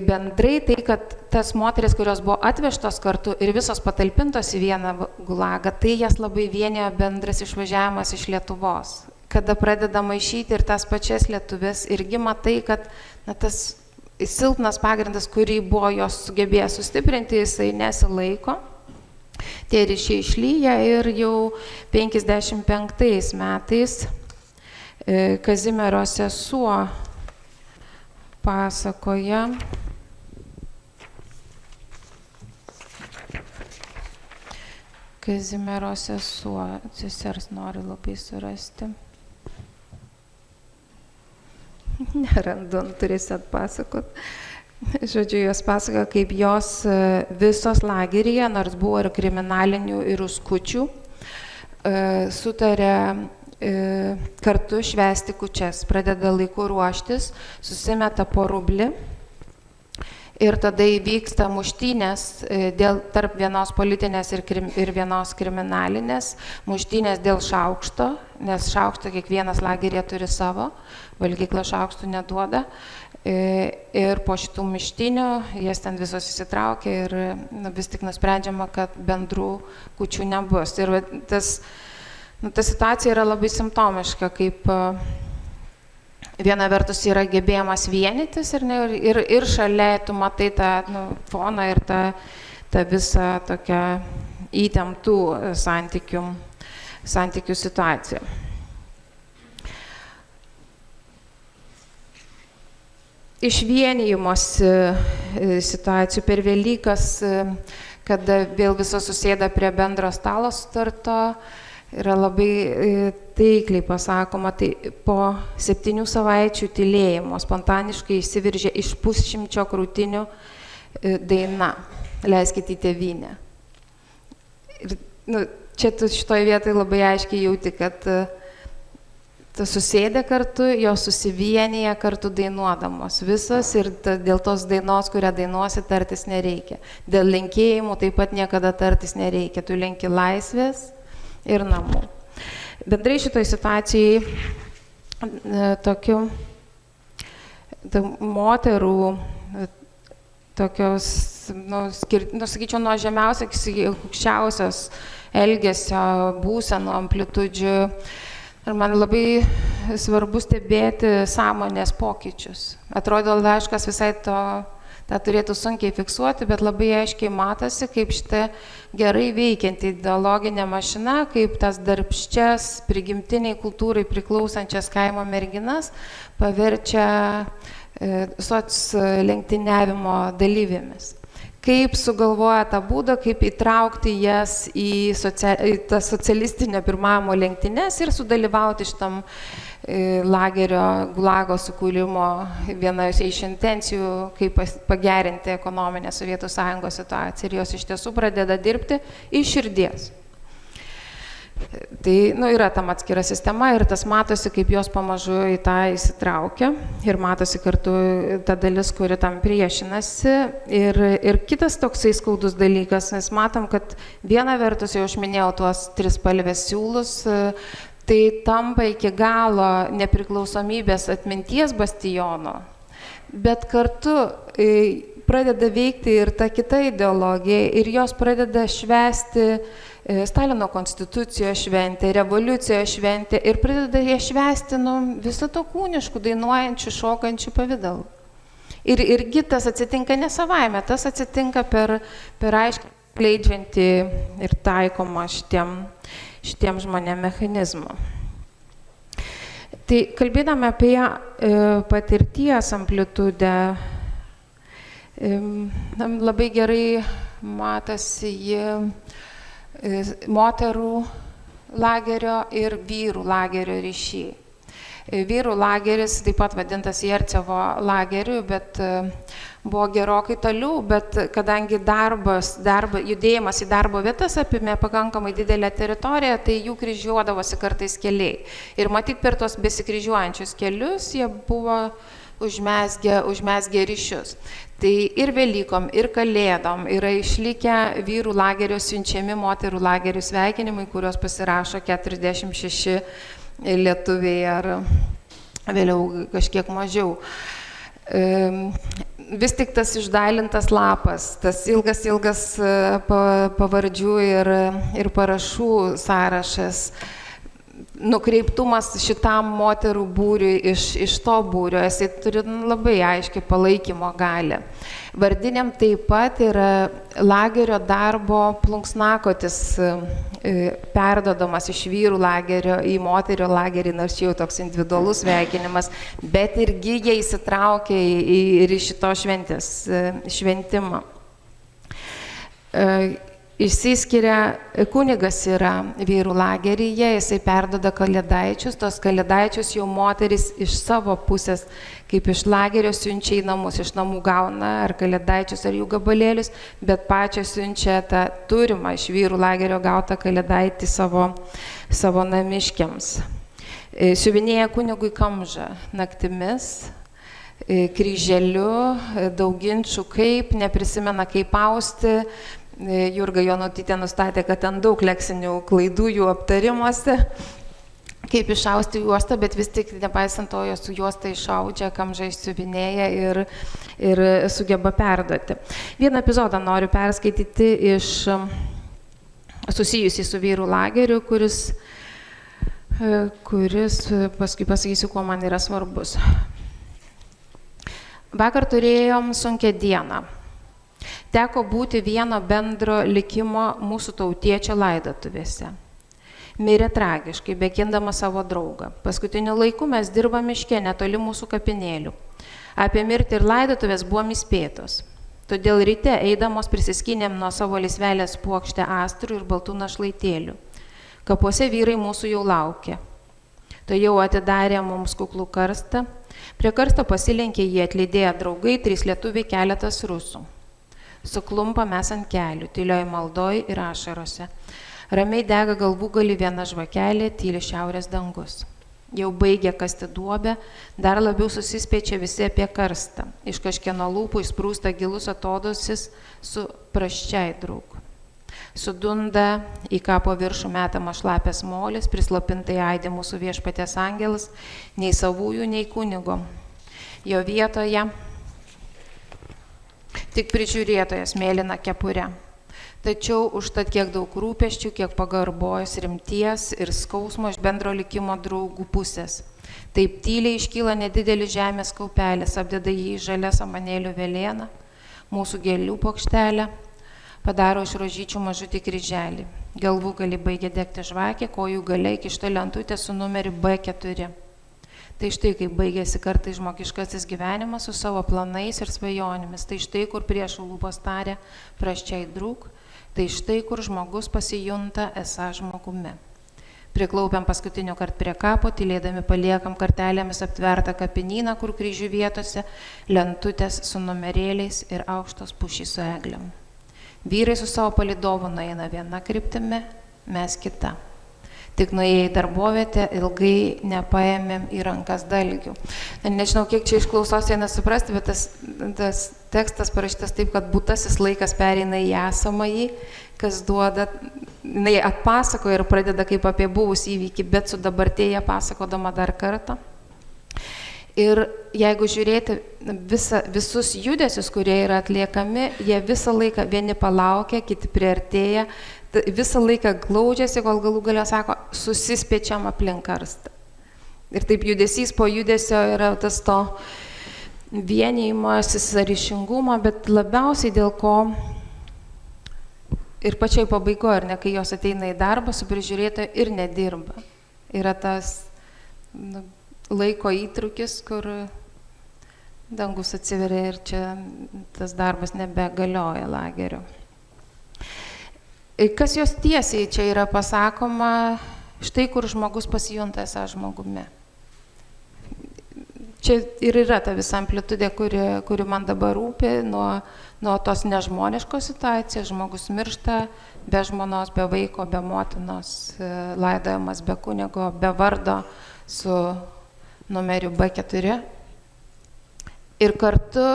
Bendrai tai, kad tas moteris, kurios buvo atvežtos kartu ir visos patalpintos į vieną gulagą, tai jas labai vienijo bendras išvažiavimas iš Lietuvos. Kada pradeda maišyti ir tas pačias lietuvės, irgi matai, kad tas silpnas pagrindas, kurį buvo jos sugebėję sustiprinti, jisai nesilaiko. Tie ryšiai išlyja ir jau 55 metais Kazimiero sesuo pasakoja, Kazimiero sesuo, sesers nori labai surasti. Nerandu, turėsiu atpasakot. žodžiu, jos pasakoja, kaip jos visos lageryje, nors buvo ir kriminalinių, ir uskučių, sutarė kartu švęsti kūčias, pradeda laiku ruoštis, susimeta po rublį ir tada įvyksta muštynės tarp vienos politinės ir vienos kriminalinės, muštynės dėl šaukšto, nes šaukšto kiekvienas lageryje turi savo, valgykla šaukštų neduoda. Ir po šitų muštynių jas ten visos įsitraukia ir vis tik nusprendžiama, kad bendrų kūčių nebus. Ir ta situacija yra labai simptomiška, kaip viena vertus yra gebėjimas vienytis ir šalia tu matai tą foną ir tą visą tokią įtemptų santykių situaciją. Išvienijimosi situacijų per Velykas, kada vėl visos susėda prie bendro stalo sutarto, yra labai taikliai pasakoma, tai po 7 savaičių tylėjimo spontaniškai išsiveržė iš 100 krūtinių daina Leiskit į tėvynę. Ir, čia tu šitoje vietoje labai aiškiai jauti, kad susėdė kartu, jos susivienyje kartu dainuodamos visos ir dėl tos dainos, kurią dainuosi, tartis nereikia. Dėl linkėjimų taip pat niekada tartis nereikia. Tu linki laisvės ir namų. Bendrai šitoj situacijai tokių moterų tokios, sakyčiau, nuo žemiausios iki aukščiausios elgesio būsenų amplitudžių. Ir man labai svarbu stebėti sąmonės pokyčius. Atrodo, laiškas visai tą turėtų sunkiai fiksuoti, bet labai aiškiai matosi, kaip šitą gerai veikianti ideologinė mašina, kaip tas darbščias, prigimtiniai kultūrai priklausančias kaimo merginas paverčia lenktyniavimo dalyvėmis. Kaip sugalvoja tą būdą, kaip įtraukti jas į tas socialistinio pirmavimo lenktynes ir sudalyvauti šitam lagerio gulago sukūrimo viena iš intencijų, kaip pagerinti ekonominę Sovietų Sąjungos situaciją. Ir jos iš tiesų pradeda dirbti iš širdies. Tai yra tam atskira sistema ir tas matosi, kaip jos pamažu į tą įsitraukia ir matosi kartu ta dalis, kuri tam priešinasi. Ir kitas toksai skaudus dalykas, nes matom, kad viena vertus, jau aš minėjau tuos trispalvės siūlus, tai tampa iki galo nepriklausomybės atminties bastiono, bet kartu pradeda veikti ir ta kita ideologija ir jos pradeda švęsti Stalino konstitucijos šventę, revoliucijos šventę ir pradeda jie švęsti viso to kūniškų, dainuojančių, šokančių pavidalų. Irgi tas atsitinka ne savaime, tas atsitinka per aiškiai kleidžiantį ir taikomą šitiem žmonėm mechanizmą. Tai kalbėdami apie patirties amplitudę, labai gerai matosi moterų lagerio ir vyrų lagerio ryšiai. Vyrų lageris taip pat vadintas Jercevo lageriu, bet buvo gerokai toliau, bet kadangi judėjimas į darbo vietas apimė pakankamai didelę teritoriją, tai jų kryžiuodavosi kartais keliai. Ir matyt, per tos besikryžiuojančius kelius jie buvo užmesgę ryšius. Tai ir Velykom, ir Kalėdom yra išlikę vyrų lagerio siunčiami moterų lagerių sveikinimai, kurios pasirašo 46 lietuviai ar vėliau kažkiek mažiau. Vis tik tas išdalintas lapas, tas ilgas pavardžių ir parašų sąrašas, nukreiptumas šitam moterų būriui iš to būrio, jisai turi labai aiškiai palaikymo galią. Vardiniam taip pat yra lagerio darbo plunksnakotis perdodamas iš vyrų lagerio į moterio lagerį, nors jau toks individualus sveikinimas, bet irgi jie įsitraukia ir į šito šventės šventimą. Išsiskiria, kunigas yra vyrų lageryje, jisai perdoda kalėdaičius, tos kalėdaičius jau moteris iš savo pusės, kaip iš lagerio siunčia į namus, iš namų gauna ar kalėdaičius, ar jų gabalėlius, bet pačios siunčia tą turimą iš vyrų lagerio gautą kalėdaitį savo namiškiams. Siuvinėja kunigui kamžą naktimis, kryželiu, daug ginčių kaip, neprisimena kaip austi. Jurga Jonutytė nustatė, kad ten daug leksinių klaidų jų aptarimuose, kaip išausti juostą, bet vis tik nepaisant to, jos su juosta išaudžia, kamžą išsiuvinėja ir sugeba perduoti. Vieną epizodą noriu perskaityti susijusį su vyrų lageriu, kuris paskui pasakysiu, kuo man yra svarbus. Vakar turėjom sunkią dieną. Teko būti vieno bendro likimo mūsų tautiečio laidotuvėse. Mirė tragiškai, bekindama savo draugą. Paskutiniu laiku mes dirbame miške netoli mūsų kapinėlių. Apie mirtį ir laidotuvės buvom įspėtos. Todėl ryte eidamos prisiskynėm nuo savo lisvelės puokštę astrų ir baltų našlaitėlių. Kapuose vyrai mūsų jau laukė. To jau atidarė mums kuklų karstą. Prie karsto pasilenkė jį atlydėję draugai, 3 lietuviai, keletas rusų. Suklumpa mes ant kelių, tylioj maldoj ir ašarose. Ramiai dega galvų gali viena žvakelė, tyli šiaurės dangus. Jau baigė kasti duobę, dar labiau susispiečia visi apie karstą. Iš kažkieno lūpų įsprūsta gilus atodosis su praščiai draug. Sudunda į kapo viršų metama šlapės molis, prislopintai aidi mūsų viešpaties angelas, nei savųjų, nei kunigo. Jo vietoje tik prižiūrėtojas mėlyna kepure. Tačiau užtat kiek daug rūpesčių, kiek pagarbojos, rimties ir skausmo iš bendro likimo draugų pusės. Taip tyliai iškyla nedidelis žemės kaupelis, apdeda jį žalia samanėlių velėna, mūsų gėlių plokštelę, padaro iš rožyčių mažutį kryželį. Galvų gali baigia degti žvakė, kojų gale įkišta lentutė su numeriu B4. Tai štai, kaip baigėsi kartais žmogiškasis gyvenimas su savo planais ir svajonimis. Tai štai, kur priešų lūpos tarė praščiai draug. Tai štai, kur žmogus pasijunta esą žmogumi. Priklaupiam paskutiniu kart prie kapo, tylėdami paliekam kartelėmis aptvertą kapinyną, kur kryžių vietose lentutės su numerėliais ir aukštos pušys su eglėm. Vyrai su savo palydovu nueina viena kryptimi, mes kita. Tik nuėję į darbovietę, ilgai nepaėmėm į rankas dalgių. Nežinau, kiek čia iš klausos eina suprasti, bet tas tekstas parašytas taip, kad būtasis laikas pereina į esamąjį, kas duoda, jinai atpasakoja ir pradeda kaip apie buvusį įvykį, bet su dabartėje pasakodama dar kartą. Ir jeigu žiūrėti visus judesius, kurie yra atliekami, jie visą laiką vieni palaukia, kiti priartėja, visą laiką glaudžiasi, kol galų galia sako, susispiečiam aplink karstą. Ir taip judesys po judesio yra tas to vienijimosis ryšingumo, bet labiausiai dėl ko ir pačiai pabaigoje, ar ne, kai jos ateina į darbą, su prižiūrėtoju ir nedirba. Yra tas laiko įtrūkis, kur dangus atsiveria ir čia tas darbas nebegalioja lagerio. Kas jos tiesiai čia yra pasakoma, štai kur žmogus pasijunta esą žmogumi. Čia ir yra ta visa amplitudė, kuri man dabar rūpi, nuo tos nežmoniškos situacijos, žmogus miršta be žmonos, be vaiko, be motinos, laidojamas be kunigo, be vardo, su numeriu B4. Ir kartu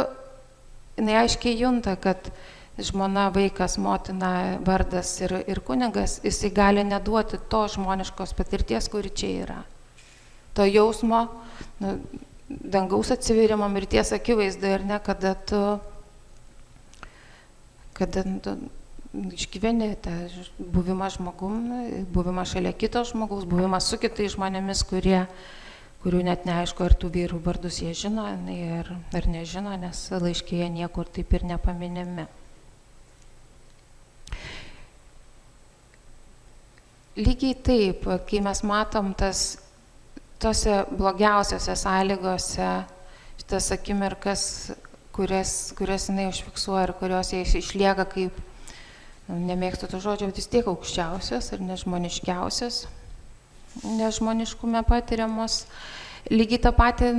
jinai aiškiai junta, kad žmona, vaikas, motina, vardas ir kunigas, jisai gali neduoti to žmoniškos patirties, kuri čia yra. To jausmo, dangaus atsivėrimo, mirties akivaizdu ir ne, kada tu išgyveni tą buvimą žmogum, buvimą šalia kito žmogaus, buvimą su kitais žmonėmis, kurių net neaišku, ar tų vyrų vardus jie žino ar nežino, nes laiškėje niekur taip ir nepaminimi. Lygiai taip, kai mes matom tose blogiausiose sąlygose, šitas akimirkas, kurias jinai užfiksuoja ir kurios jie išlieka kaip nemėgstu to žodžio, bet vis tiek aukščiausios ir nežmoniškiausios, nežmoniškume patiriamos. Lygiai tą patį,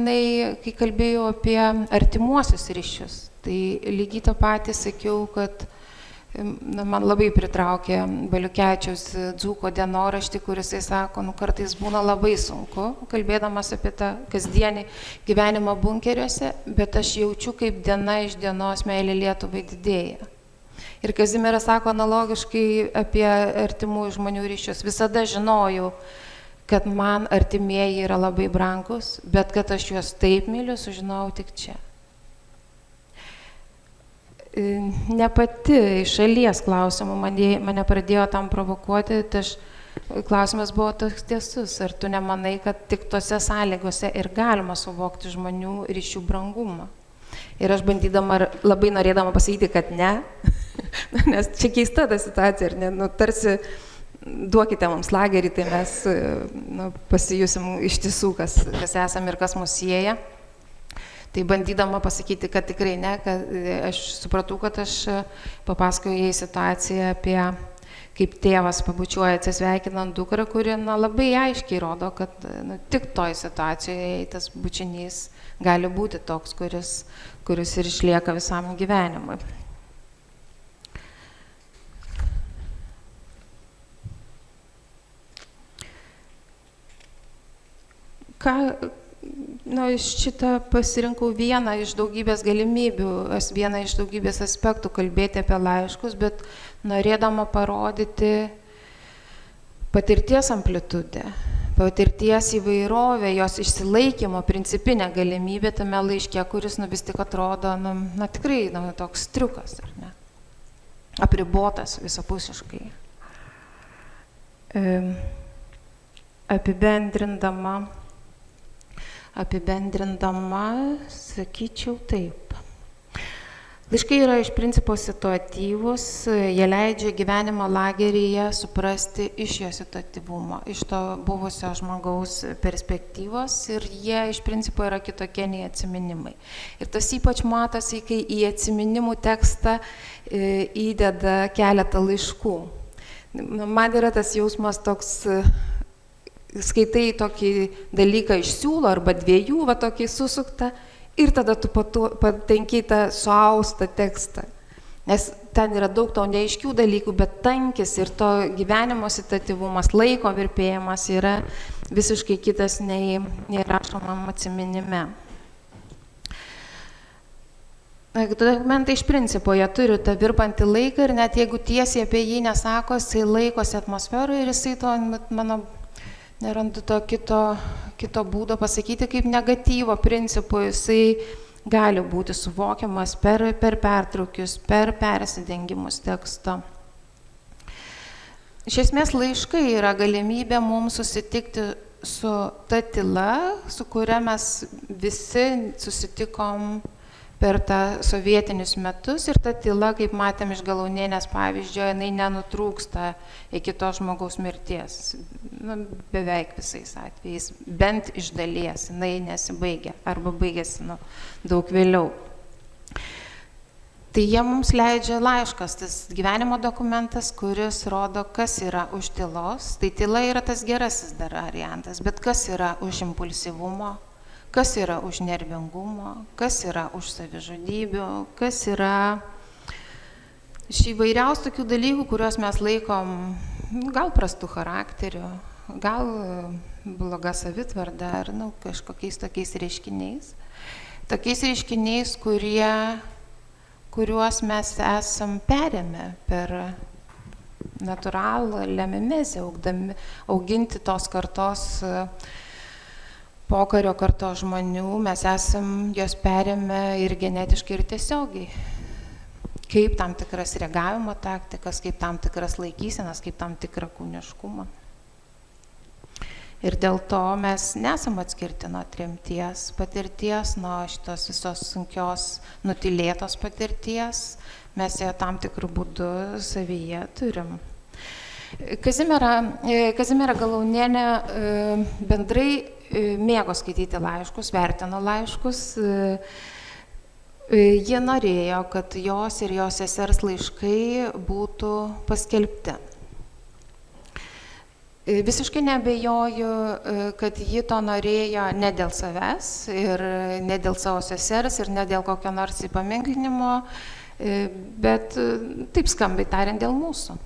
kai kalbėjau apie artimuosius ryšius, tai lygiai tą patį sakiau, kad man labai pritraukė Baliukevičiaus Dzūko dienoraštį, kuris sako, kartais būna labai sunku, kalbėdamas apie tą kasdienį gyvenimą bunkeriuose, bet aš jaučiu, kaip diena iš dienos meilė Lietuvai didėja. Ir Kazimieras sako analogiškai apie artimų žmonių ryšius. Visada žinojau, kad man artimieji yra labai brangus, bet kad aš juos taip myliu, sužinojau tik čia. Ne pati iš šalies klausimų mane pradėjo tam provokuoti, tai klausimas buvo toks tiesus, ar tu nemanai, kad tik tose sąlygose ir galima suvokti žmonių ryšių brangumą. Ir aš labai norėdama pasakyti, kad ne, nes čia keista ta situacija, ir ne, tarsi duokite mums lagerį, tai mes pasijusim iš tiesų, kas esam ir kas mus sieja. Tai bandydama pasakyti, kad tikrai ne, kad aš supratau, kad aš papasakojau jai situaciją apie kaip tėvas pabučiuoja atsisveikinant dukrą, kuri labai aiškiai rodo, kad tik toj situacijoje tas bučinys gali būti toks, kuris ir išlieka visam gyvenimui. Šitą pasirinkau vieną iš daugybės galimybių, vieną iš daugybės aspektų kalbėti apie laiškus, bet norėdama parodyti patirties amplitudę, patirties įvairovę, jos išsilaikymo principinę galimybę tame laiške, kuris vis tik atrodo, tikrai toks triukas, ar ne? Apribotas visapusiškai. Apibendrindama, sakyčiau taip. Laiškai yra iš principo situatyvus, jie leidžia gyvenimo lageryje suprasti iš jo situatyvumo, iš to buvusio žmogaus perspektyvos, ir jie iš principo yra kitokie nei atsiminimai. Ir tas ypač matosi, kai į atsiminimų tekstą įdeda keletą laiškų. Man yra tas jausmas toks, skaitai tokį dalyką iš siūlo arba dviejų, tokį susuktą, ir tada tu patenki tą suaustą tekstą. Nes ten yra daug to neaiškių dalykų, bet tankis ir to gyvenimo situatyvumas, laiko virpėjimas yra visiškai kitas nei rašomam atsiminime. Dokumentai iš principo, jie turi tą virpantį laiką ir net jeigu tiesiai apie jį nesako, jisai laikosi atmosferoje ir jisai to, nerandu to kito būdo pasakyti, kaip negatyvo principu, jisai gali būti suvokiamas per pertraukius, per persidengimus teksto. Iš esmės laiškai yra galimybė mums susitikti su ta tyla, su kuria mes visi susitikom per tą sovietinius metus, ir ta tyla, kaip matėm iš Galaunienės pavyzdžio, jinai nenutrūksta iki to žmogaus mirties. Beveik visais atvejais, bent iš dalies, jinai nesibaigia arba baigėsi daug vėliau. Tai jie mums leidžia laiškas, tas gyvenimo dokumentas, kuris rodo, kas yra už tylos. Tai tyla yra tas gerasis dar variantas, bet kas yra už impulsyvumo, kas yra už nervingumo, kas yra už savižudybių, kas yra iš įvairiausių tokių dalykų, kuriuos mes laikom gal prastų charakterių, gal bloga savitvarda ar kažkokiais tokiais reiškiniais. Tokiais reiškiniais, kuriuos mes esam perėmę per natūralų lemimezę, auginti tos kartos, pokario kartos žmonių, mes esam jos perėmę ir genetiškai, ir tiesiogiai. Kaip tam tikras reagavimo taktikas, kaip tam tikras laikysenas, kaip tam tikrą kūniškumą. Ir dėl to mes nesam atskirti nuo tremties patirties, nuo šitos visos sunkios nutylėtos patirties, mes ją tam tikrų būdų savyje turim. Kazimiera Galaunienė bendrai mėgo skaityti laiškus, vertino laiškus, Jie norėjo, kad jos ir jos sesers laiškai būtų paskelbti. Visiškai neabejoju, kad ji to norėjo ne dėl savęs ir ne dėl savo sesers ir ne dėl kokio nors įpaminklinimo, bet taip skambiai tariant dėl mūsų.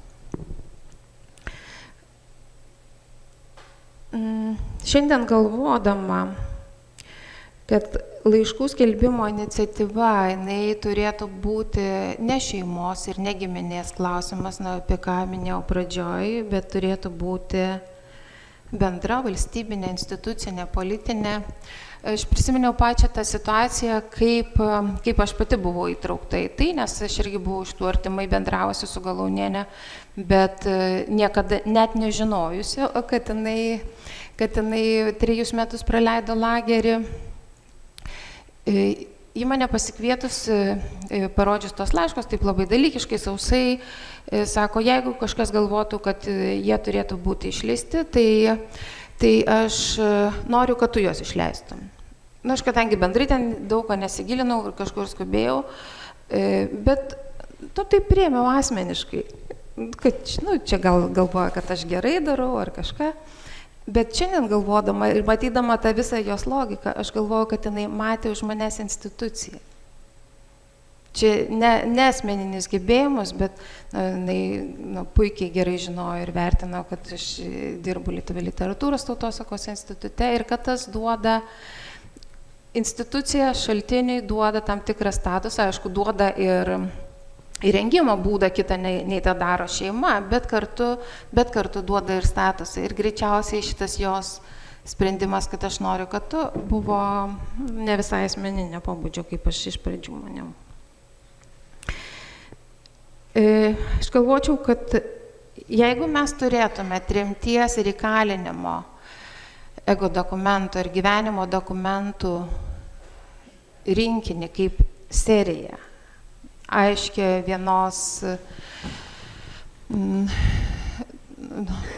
Šiandien galvodama, kad laiškų skelbimo iniciatyva, jinai turėtų būti ne šeimos ir ne giminės klausimas, apie ką minėjau pradžioj, bet turėtų būti bendra valstybinė, institucinė, politinė. Aš prisiminiau pačią tą situaciją, kaip aš pati buvau įtraukta į tai, nes aš irgi buvau iš tų artimai bendravusi su Galauniene, bet niekada net nežinojusi, kad jinai 3 metus praleido lagerį. Į mane pasikvietus, parodžius tos laiškos, taip labai dalykiškai, sausai, sako, jeigu kažkas galvotų, kad jie turėtų būti išleisti, tai aš noriu, kad tu juos išleistum. Na, aš kadangi bendrai ten daug ko nesigilinau ir kažkur skubėjau, bet taip priėmiau asmeniškai, kad čia galvoja, kad aš gerai darau ar kažką. Bet šiandien galvodama ir matydama tą visą jos logiką, aš galvoju, kad jinai matė už manęs instituciją. Čia ne asmeninis gebėjimus, bet jinai puikiai gerai žinojo ir vertino, kad aš dirbu Lietuvių literatūros tautosakos institute ir kad tas duoda, institucija šaltiniai duoda tam tikrą statusą, aišku, duoda ir įrengimo būdą kitą nei tą daro šeima, bet kartu duoda ir statusą. Ir greičiausiai šitas jos sprendimas, kad aš noriu, kad tu, buvo ne visai asmeninio pobūdžio, kaip aš iš pradžių maniau. Aš galvočiau, kad jeigu mes turėtume tremties ir įkalinimo ego dokumento ir gyvenimo dokumentų rinkinį kaip seriją, aiškia vienos,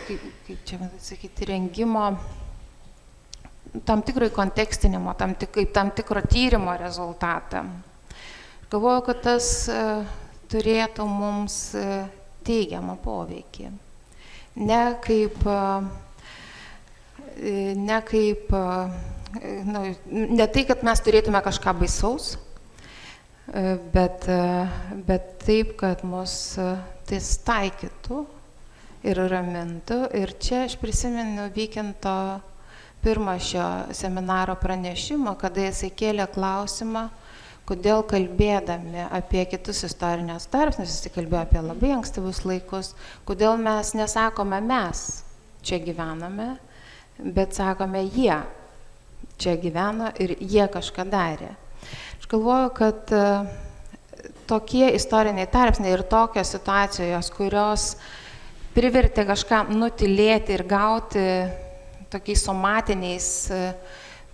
kaip čia sakyti, rengimo, tam tikrai kontekstinimo, tam tikro tyrimo rezultatą. Galvoju, kad tas turėtų mums teigiamą poveikį. Ne tai, kad mes turėtume kažką baisaus, bet taip, kad mus tai taikytų ir ramintų. Ir čia aš prisimenu Vykinto pirmą šio seminaro pranešimą, kada jisai kėlė klausimą, kodėl kalbėdami apie kitus istorinius tarpsnius, jisai kalbėjo apie labai ankstyvus laikus, kodėl mes nesakome mes čia gyvename, bet sakome jie čia gyveno ir jie kažką darė. Aš galvoju, kad tokie istoriniai tarpsniai ir tokios situacijos, kurios privertė kažką nutilėti ir gauti tokiais somatiniais,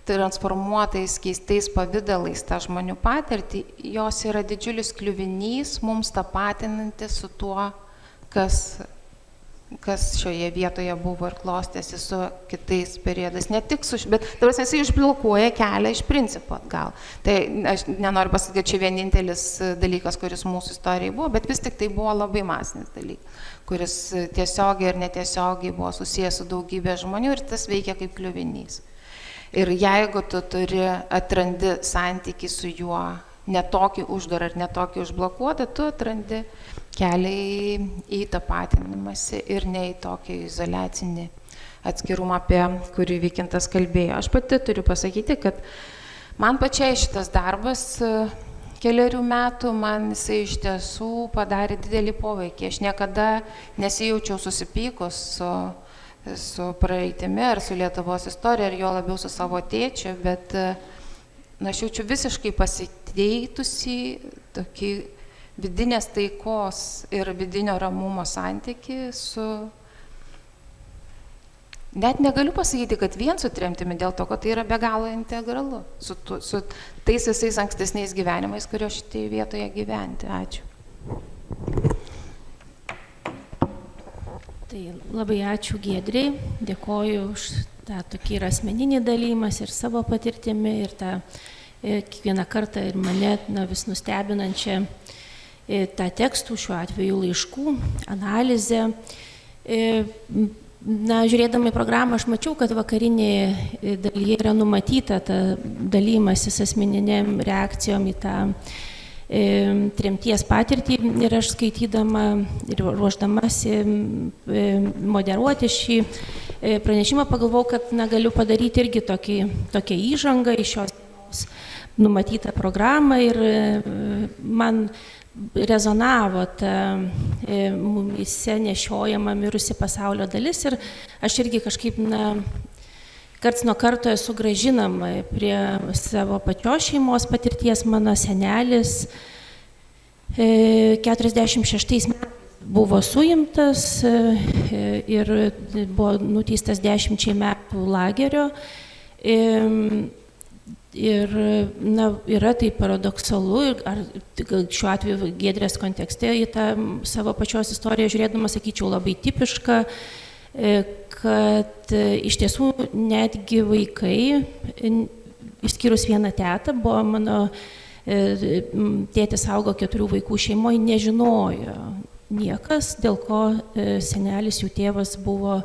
transformuotais, keistais pavydalais tą žmonių patirtį, jos yra didžiulis kliuvinys mums tapatinantis su tuo, kas šioje vietoje buvo ir klostėsi su kitais periodais. Ne tik bet jisai išblokuoja kelią iš principo atgal. Tai aš nenoriu pasakyti, kad čia vienintelis dalykas, kuris mūsų istorijai buvo, bet vis tik tai buvo labai masinis dalykas, kuris tiesiogiai ir netiesiogiai buvo susijęs su daugybė žmonių ir tas veikia kaip kliuvinys. Ir jeigu tu atrandi santykį su juo, netokį uždarą ir netokį užblokuotą, tu atrandi kelią į tapatinimąsi ir ne į tokį izoliacinį atskirumą, apie kurį Vykintas kalbėjo. Aš pati turiu pasakyti, kad man pačiai šitas darbas keliarių metų, man jisai iš tiesų padarė didelį poveikį. Aš niekada nesijaučiau susipykus su praeitimi ar su Lietuvos istorija, ar jo labiau su savo tėčiu, bet aš jaučiu visiškai pasikeitusi tokį vidinės taikos ir vidinio ramumo santykį su... Net negaliu pasakyti, kad vien su tremtimi, dėl to, kad tai yra be galo integralu su tais visais ankstesniais gyvenimais, kurio šitai vietoje gyventi. Ačiū. Tai labai ačiū Giedrei, dėkoju už tą tokį ir asmeninį dalymas ir savo patirtimi ir tą kiekvieną kartą ir mane vis nustebinančią tą tekstų, šiuo atveju laiškų, analizę. Žiūrėdama į programą, aš mačiau, kad vakarinėje dalyje yra numatyta ta dalymasis asmeniniam reakcijom į tą tremties patirtį ir aš skaitydama ir ruošdamasi moderuoti šį pranešimą pagalvojau, kad galiu padaryti irgi tokią įžangą iš šios numatytą programą ir man rezonavo ta mumyse nešiojama mirusi pasaulio dalis ir aš irgi kažkaip karts nuo karto esu grąžinama prie savo pačios šeimos patirties. Mano senelis 46 metais buvo suimtas ir buvo nuteistas 10 metų lagerio. Ir yra tai paradoksalu, ir šiuo atveju Giedrės kontekste į tą savo pačios istoriją žiūrėdama, sakyčiau, labai tipiška, kad iš tiesų netgi vaikai, išskyrus vieną tetą, buvo mano tėtis augo 4 vaikų šeimoje, nežinojo niekas, dėl ko senelis, jų tėvas buvo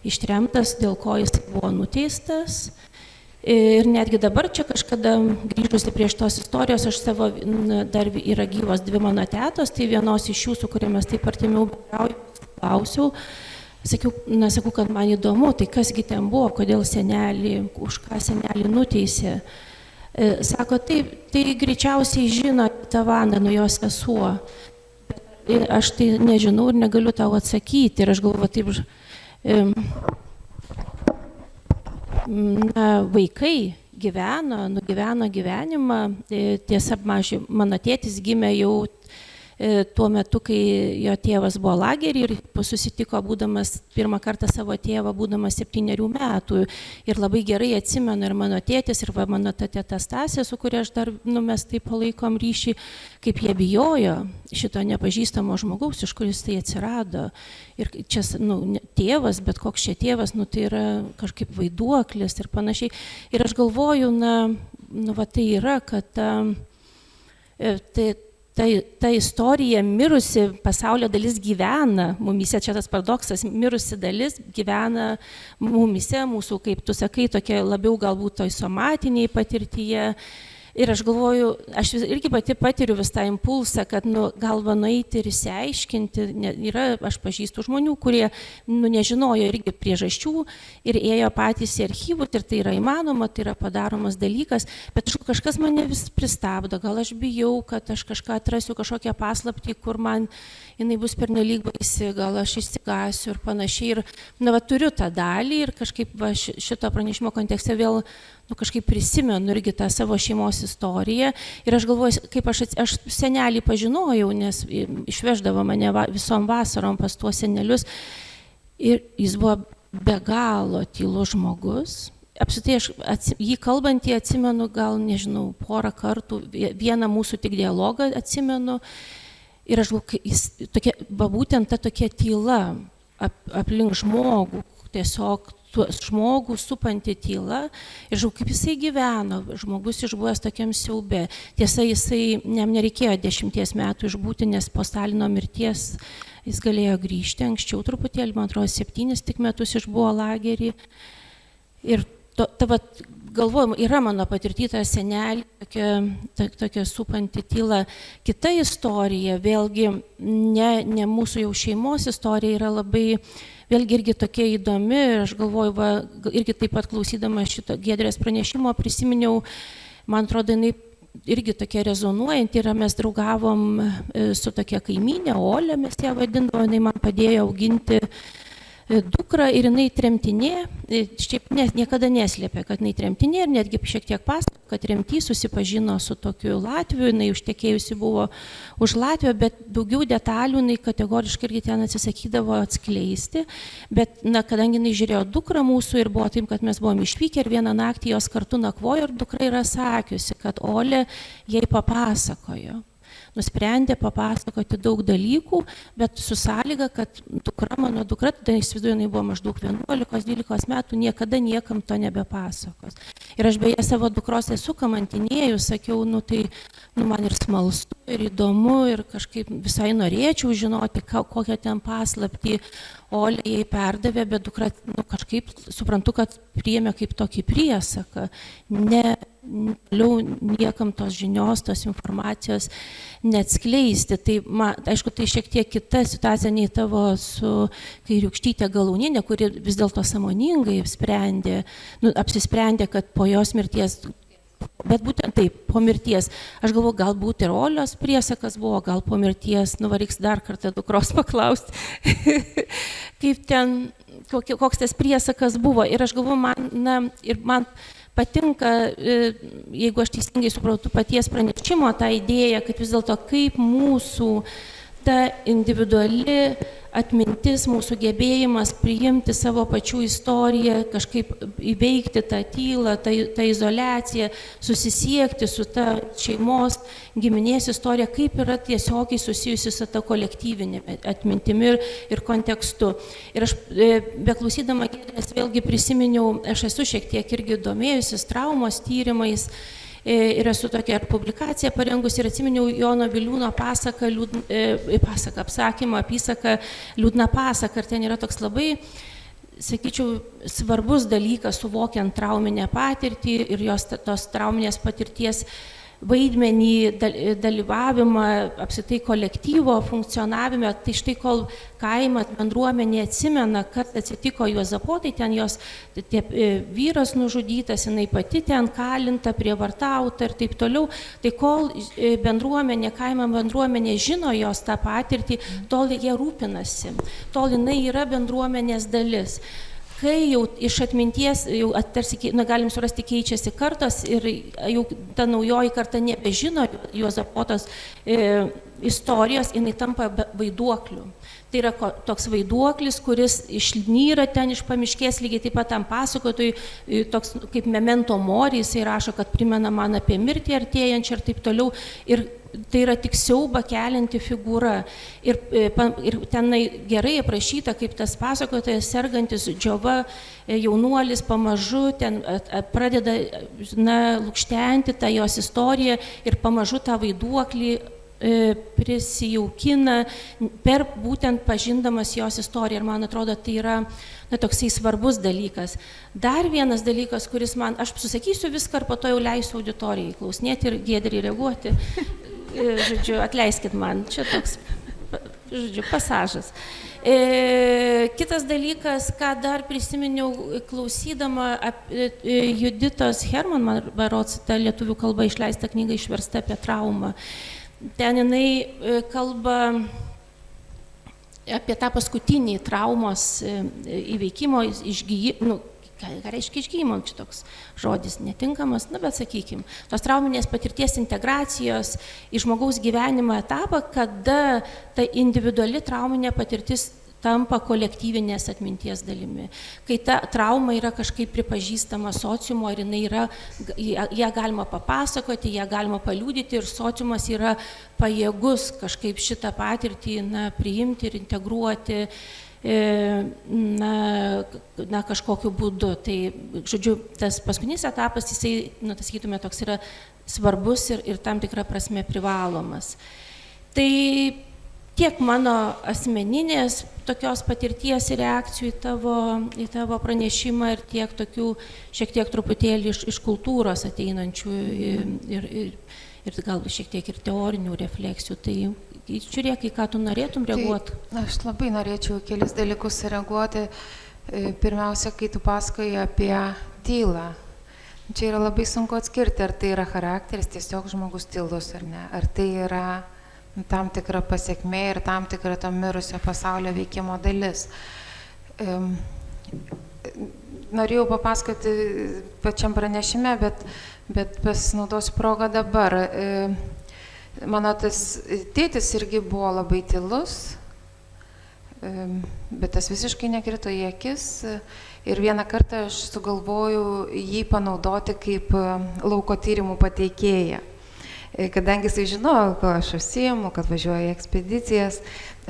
ištremtas, dėl ko jis buvo nuteistas. Ir netgi dabar čia kažkada grįžusi prie šitos istorijos, aš savo, dar yra gyvos 2 mano tetos, tai vienos iš jų, su kuria mes taip artimiau klausiau, sakau, kad man įdomu, tai kasgi ten buvo, kodėl senelį, už ką senelį nuteisė. Sako, tai greičiausiai žino Tavana, jos sesuo. Aš tai nežinau ir negaliu tau atsakyti. Ir aš galvoju, taip, vaikai nugyveno gyvenimą. Tiesa, mano tėtis gimė jau tuo metu, kai jo tėvas buvo lagery ir susitiko būdamas pirmą kartą savo tėvą, būdamas 7 metų. Ir labai gerai atsimenu ir mano tėtis, ir mano ta teta Stasė, su kuria aš dar mes taip palaikom ryšį, kaip jie bijojo šito nepažįstamo žmogaus, iš kuris tai atsirado. Ir čia tėvas, bet koks čia tėvas, tai yra kažkaip vaiduoklis ir panašiai. Ir aš galvoju, tai yra, kad ta istorija mirusi pasaulio dalis gyvena mumyse, čia tas paradoksas, mirusi dalis gyvena mumyse, mūsų, kaip tu sakai, tokia labiau galbūt toj somatiniai patirtyje. Ir aš galvoju, aš irgi pati patiriu vis tą impulsą, kad galva nueiti ir išsiaiškinti. Aš pažįstu žmonių, kurie nežinojo irgi priežasčių ir ėjo patys į archyvus ir tai yra įmanoma, tai yra padaromas dalykas, bet kažkas mane vis pristabdo, gal aš bijau, kad aš kažką atrasiu, kažkokią paslaptį, kur man jinai bus pernelyg baisi, gal aš išsigąsiu ir panašiai. Ir turiu tą dalį ir kažkaip šito pranešimo kontekste vėl kažkaip prisimenu irgi tą savo šeimos istoriją ir aš galvoju, kaip aš senelį pažinojau, nes išveždavo mane visom vasarom pas tuos senelius ir jis buvo be galo tylus žmogus. Apskritai aš jį kalbantį atsimenu gal, nežinau, porą kartų, vieną mūsų tik dialogą atsimenu ir aš galvoju, būtent ta tokia tyla aplink žmogų, tiesiog žmogų supanti tyla ir žinau, kaip jisai gyveno, žmogus išbuvęs tokiam siaube. Tiesa, jam nereikėjo 10 metų išbūti, nes po Stalino mirties jis galėjo grįžti anksčiau truputėlį, man atrodo, 7 tik metus išbuvo lagerį. Ir galvoju, yra mano patirtyta senelį, tokia supanti tyla. Kita istorija, vėlgi ne mūsų jau šeimos istorija, yra labai vėlgi irgi tokia įdomi ir aš galvoju, irgi taip pat klausydama šito Giedrės pranešimo prisiminiau, man atrodo, jinai irgi tokia rezonuojanti yra, mes draugavom su tokia kaimynė, Olė mes ją vadindavo, jinai man padėjo auginti dukrą ir jinai tremtinė, šiaip niekada neslėpė, kad jinai tremtinė ir netgi šiek tiek pasakojo, kad tremty susipažino su tokiu Latviu, jinai užtekėjusi buvo už Latvio, bet daugiau detalių jinai kategoriškai irgi ten atsisakydavo atskleisti, bet kadangi jinai žiūrėjo dukrą mūsų ir buvo taip, kad mes buvom išvykę ir vieną naktį jos kartu nakvojo ir dukra yra sakiusi, kad Olė jai papasakojo. nusprendė papasakoti daug dalykų, bet su sąlyga, kad mano dukra, tada įsivaizduoju, jinai buvo maždaug 11-12 metų, niekada niekam to nebepasakos. Ir aš beje savo dukros esu kamantinėjus, sakiau, man ir smalsu, ir įdomu, ir kažkaip visai norėčiau žinoti, kokią ten paslaptį Olė jai perdavė, bet dukra kažkaip suprantu, kad priėmė kaip tokį priesaką, toliau niekam tos žinios, tos informacijos neatskleisti. Tai, aišku, tai šiek tiek kita situacija nei tavo su Kairiūkštyte Galūnienė, kuri vis dėlto sąmoningai apsisprendė, kad po jos mirties, bet būtent taip, po mirties, aš galvoju, galbūt ir Olios priesakas buvo, gal po mirties, reiks dar kartą dukros paklausti, kaip ten, koks tas priesakas buvo. Ir aš galvoju, man patinka, jeigu aš teisingai suprantu paties pranešimo tą idėją, kad vis dėlto kaip mūsų ta individuali atmintis, mūsų gebėjimas priimti savo pačių istoriją, kažkaip įveikti tą tylą, tą izoliaciją, susisiekti su ta šeimos, giminės istorija, kaip yra tiesiogiai susijusi su ta kolektyvinė atmintimi ir kontekstu. Ir aš, beklausydama Giedrės, vėlgi prisiminiau, aš esu šiek tiek irgi domėjusis traumos tyrimais, ir esu tokią publikaciją parengus ir atsiminiau Jono Viliūno apysaką Liūdna pasaka. Ir ten yra toks labai, sakyčiau, svarbus dalykas suvokiant trauminę patirtį ir tos trauminės patirties vaidmenį, dalyvavimą, apskritai kolektyvo funkcionavime. Tai štai kol kaimas, bendruomenė atsimena, kad atsitiko Juozapotai, ten jos vyras nužudytas, jinai pati ten kalinta, prievartauta ir taip toliau. Tai kol kaimo bendruomenė žino jos tą patirtį, tol jie rūpinasi, tol jinai yra bendruomenės dalis. Kai jau iš atminties, jau tarsi, galim surasti, keičiasi kartos ir jau ta naujoji karta nebežino Juozapotos istorijos, jinai tampa vaiduokliu. Tai yra toks vaiduoklis, kuris išnyra ten iš pamiškės, lygiai taip pat tam pasakotojui, toks kaip memento mori, jisai rašo, kad primena man apie mirtį artėjančią ir taip toliau. Ir tai yra tik siaubą kelianti figūra. Ir tenai gerai aprašyta, kaip tas pasakotojas, sergantis džiova jaunuolis, pamažu ten pradeda lukštenti tą jos istoriją ir pamažu tą vaiduoklį prisijaukina per būtent pažindamas jos istoriją. Ir man atrodo, tai yra toksai svarbus dalykas. Dar vienas dalykas, kuris man, aš susakysiu viską ir po to jau leisiu auditorijai klausinėti ir Giedriai reaguoti. Žodžiu, atleiskit man, čia toks, pasažas. Kitas dalykas, ką dar prisiminiau klausydama Juditos Herman, man berods ta lietuvių kalba išleista knyga išversta apie traumą. Ten jinai kalba apie tą paskutinį traumos įveikimo, išgyjimo, ką reiškia išgyjimo, čia toks žodis netinkamas, bet sakykim, tos trauminės patirties integracijos į žmogaus gyvenimo etapą, kada ta individuali trauminė patirtis tampa kolektyvinės atminties dalimi. Kai ta trauma yra kažkaip pripažįstama sociumo ir ją galima papasakoti, ją galima paliudyti ir sociumas yra pajėgus kažkaip šitą patirtį priimti ir integruoti kažkokiu būdu. Tai, žodžiu, tas paskutinis etapas, jisai, sakytume, toks yra svarbus ir tam tikrą prasme privalomas. Tai tiek mano asmeninės tokios patirties ir reakcijų į tavo pranešimą ir tiek tokių šiek tiek truputėlį iš kultūros ateinančių ir gal šiek tiek ir teorinių refleksijų. Tai žiūrėk, į ką tu norėtum reaguoti. Tai, aš labai norėčiau kelis dalykus reaguoti. Pirmiausia, kai tu pasakoji apie tylą. Čia yra labai sunku atskirti, ar tai yra charakteris, tiesiog žmogus tylus ar ne. Ar tai yra tam tikra pasiekmė ir tam tikra to mirusio pasaulio veikimo dalis. Norėjau papasakoti pačiam pranešime, bet pasinaudosiu progą dabar. Mano tas tėtis irgi buvo labai tylus, bet tas visiškai nekrito į akis. Ir vieną kartą aš sugalvojau jį panaudoti kaip lauko tyrimų pateikėją. kadangi jisai žinojo, ko aš užsiimu, kad važiuoju į ekspedicijas,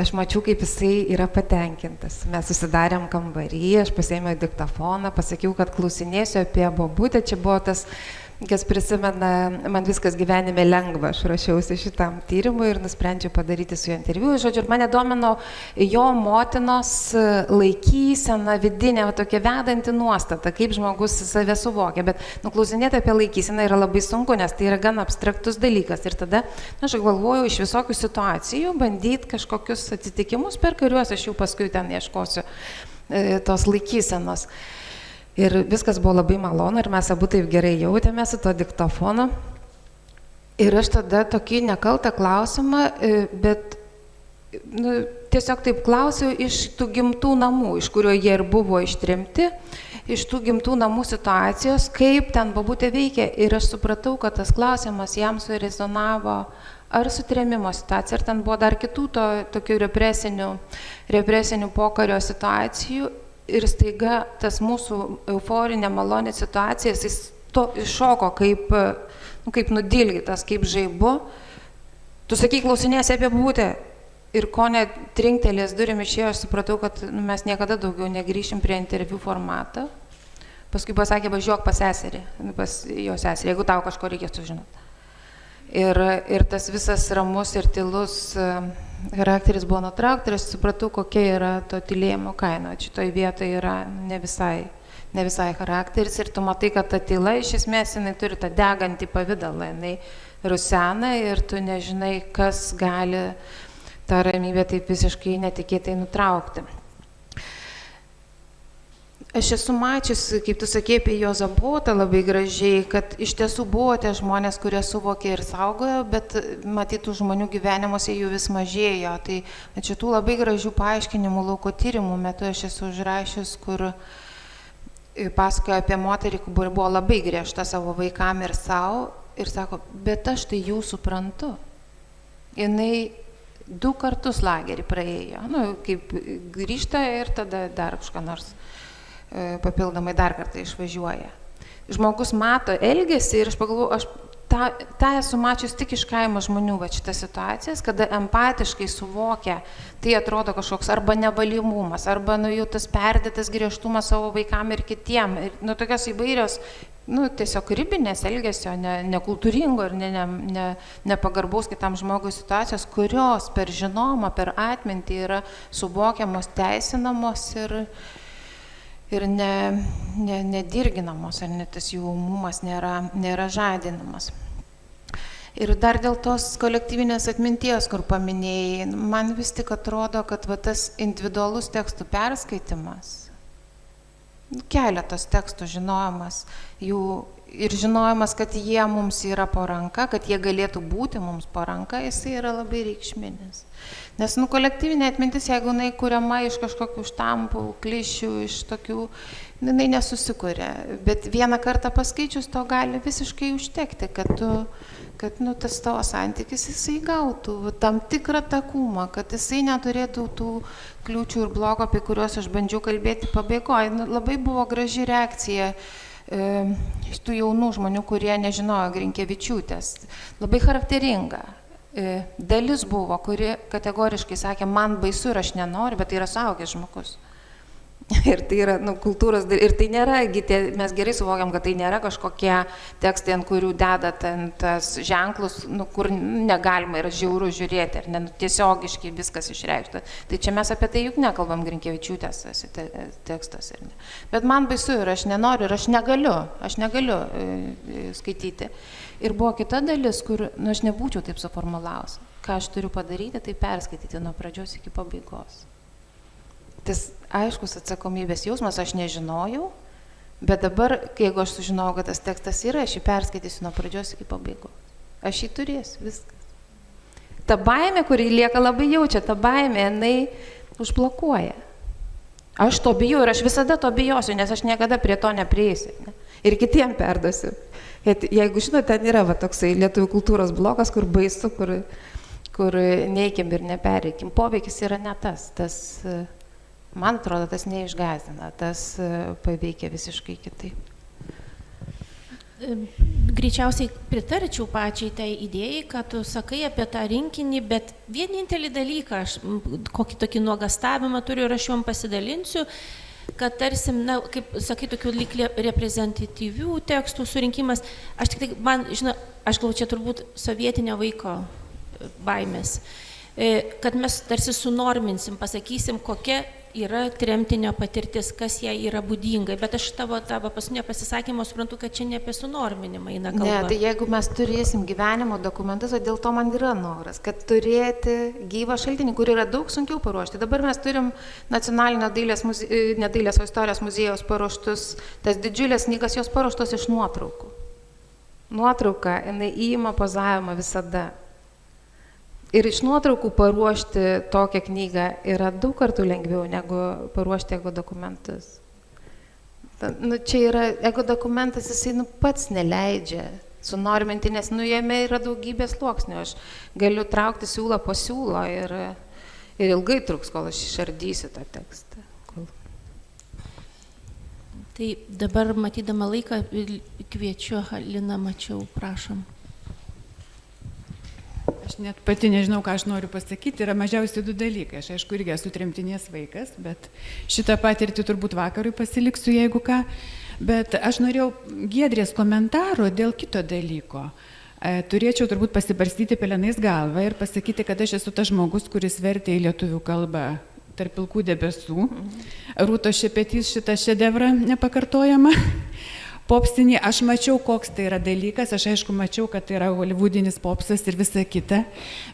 aš mačiau, kaip jisai yra patenkintas. Mes susidarėm kambarį, aš pasiėmiau diktafoną, pasakiau, kad klausinėsiu apie bobutę, čia buvo tas, kas prisimena, man viskas gyvenime lengva, aš rašiausi šitam tyrimui ir nusprendžiau padaryti su jo interviu. Žodžiu, ir mane domino jo motinos laikysena, vidinė, tokia vedanti nuostata, kaip žmogus save suvokia. Bet nuklausinėti apie laikyseną yra labai sunku, nes tai yra gan abstraktus dalykas. Ir tada aš galvojau iš visokių situacijų bandyti kažkokius atsitikimus, per kuriuos aš jau paskui ten ieškosiu tos laikysenos. Ir viskas buvo labai malonu ir mes abu taip gerai jautėme su to diktofonu. Ir aš tada tokį nekaltą klausimą, bet tiesiog taip klausiau iš tų gimtų namų, iš kurio jie ir buvo ištremti, iš tų gimtų namų situacijos, kaip ten bobutė veikia. Ir aš supratau, kad tas klausimas jam surezonavo ar su trėmimo situacija, ar ten buvo dar kitų tokių represinių pokario situacijų. Ir staiga tas mūsų euforinė malonė situacija, jis iššoko kaip nudilgytas, kaip žaibu. Tu sakai, klausinėsi apie bobutę. Ir ko net trinktelės durim išėjo, aš supratau, kad mes niekada daugiau negrįšim prie interviu formato. Paskui pasakė, važiuok pas seserį, pas jo seserį, jeigu tau kažko reikės sužinoti. Ir tas visas ramus ir tylus charakteris buvo nutraukti ir aš supratau, kokia yra to tylėjimo kaina. Šitoj vietoje yra ne visai charakteris ir tu matai, kad ta tyla iš esmės jinai turi tą degantį pavidalą, jinai rusena ir tu nežinai, kas gali tą ramybę taip visiškai netikėtai nutraukti. Aš esu mačiusi, kaip tu sakei apie Juozą Botą labai gražiai, kad iš tiesų buvo tie žmonės, kurie suvokė ir saugojo, bet matytų žmonių gyvenimuose jų vis mažėjo. Tai šitų labai gražių paaiškinimų lauko tyrimų metu aš esu užrašius, kur pasakojo apie moterį, kuri buvo labai griežta savo vaikam ir savo ir sako, bet aš tai jų suprantu. Jinai 2 kartus lagerį praėjo, kaip grįžta ir tada dar kažką nors papildomai dar kartą išvažiuoja. Žmogus mato elgesį ir aš pagalvoju, aš tą esu mačius tik iš kaimo žmonių, šitas situacijas, kada empatiškai suvokia, tai atrodo kažkoks arba nevalymumas, arba jau tas perdėtas griežtumas savo vaikam ir kitiem. Ir tokios įvairios, tiesiog ribinės elgesio, nekultūringo ir nepagarbaus kitam žmogui situacijos, kurios per žinomą, per atmintį yra suvokiamos, teisinamos ir nedirginamos, ar net tas jų ūmumas nėra žadinamas. Ir dar dėl tos kolektyvinės atminties, kur paminėjai, man vis tik atrodo, kad tas individualus tekstų perskaitimas, keletos tekstų žinojimas, jų ir žinojimas, kad jie mums yra po ranka, kad jie galėtų būti mums po ranka, jisai yra labai reikšminis. Nes kolektyvinė atmintis, jeigu jinai kuriama iš kažkokių štampų, klišių, iš tokių, jinai nesusikuria. Bet vieną kartą paskaičius to gali visiškai užtekti, kad tas tavo santykis jisai gautų tam tikrą takumą, kad jisai neturėtų tų kliūčių ir blogo, apie kuriuos aš bandžiau kalbėti pabaigoje. Labai buvo graži reakcija iš tų jaunų žmonių, kurie nežinojo Grinkevičiūtės. Labai charakteringa. Dalis buvo, kuri kategoriškai sakė, man baisu ir aš nenoriu, bet tai yra suaugęs žmogus. Ir tai yra kultūros, ir tai nėra, mes gerai suvokiam, kad tai nėra kažkokie tekstai, ant kurių deda tas ženklus, kur negalima yra žiauru žiūrėti, ar tiesiogiškai viskas išreikšta. Tai čia mes apie tai juk nekalbam Grinkevičiūtės tekstas. Bet man baisu ir aš nenoriu, ir aš negaliu skaityti. Ir buvo kita dalis, kur aš nebūčiau taip suformulavus. Ką aš turiu padaryti, tai perskaityti nuo pradžios iki pabaigos. Tas aiškus atsakomybės jausmas, aš nežinojau, bet dabar, jeigu aš sužinojau, kad tas tekstas yra, aš jį perskaitysiu nuo pradžios iki pabaigos. Aš jį turėsiu, viskas. Ta baimė, kuri lieka labai jaučia, ta baimė, jinai užblokuoja. Aš to bijau ir aš visada to bijosiu, nes aš niekada prie to neprieisiu. Ir kitiem perduosiu. Jeigu žinote, ten yra toksai lietuvių kultūros blokas, kur baisu, kur neikim ir nepereikim. Poveikis yra ne tas, man atrodo, tas neišgąsdina, tas paveikia visiškai kitaip. Greičiausiai pritarčiau pačiai tai idėjai, kad tu sakai apie tą rinkinį, bet vienintelį dalyką, aš kokį tokį nuogastavimą turiu ir aš juom pasidalinsiu, kad tarsi, na, kaip sakai, tokių lyg reprezentatyvių tekstų surinkimas, aš tik tai, man, žinau, aš galvoju, čia turbūt sovietinio vaiko baimės, kad mes tarsi sunorminsim, pasakysim, kokia yra tremtinio patirtis, kas jai yra būdinga, bet aš tavo paskutinio pasisakymo suprantu, kad čia ne apie sunorminimą eina kalba. Ne, tai jeigu mes turėsim gyvenimo dokumentus, o dėl to man yra noras, kad turėti gyvą šaltinį, kur yra daug sunkiau paruošti. Dabar mes turim nacionalinio ne dailės, o istorijos muziejaus paruoštus, tas didžiulės knygas, jos paruoštos iš nuotraukų. Nuotrauka, jinai įima pozavimą visada. Ir iš nuotraukų paruošti tokią knygą yra daug kartų lengviau negu paruošti ego dokumentus. Čia yra ego dokumentas, jisai pats neleidžia sunorminti, nes jame yra daugybė sluoksnių. Aš galiu traukti siūlą po siūlo ir ilgai truks, kol aš išardysiu tą tekstą. Tai dabar matydama laiką kviečiu Haliną, mačiau, prašom. Aš net pati nežinau, ką aš noriu pasakyti, yra mažiausiai 2 dalykai. Aš aišku irgi esu tremtinės vaikas, bet šitą patirtį turbūt vakarui pasiliksiu, jeigu ką. Bet aš norėjau Giedrės komentaro dėl kito dalyko. Turėčiau turbūt pasibarstyti pelenais galvą ir pasakyti, kad aš esu tas žmogus, kuris vertė į lietuvių kalbą Tarp pilkų debesų. Rūtos Šepetys šitą šedevrą nepakartojamą. Popsinį, aš mačiau, koks tai yra dalykas, aš aišku mačiau, kad tai yra holivudinis popsas ir visa kita,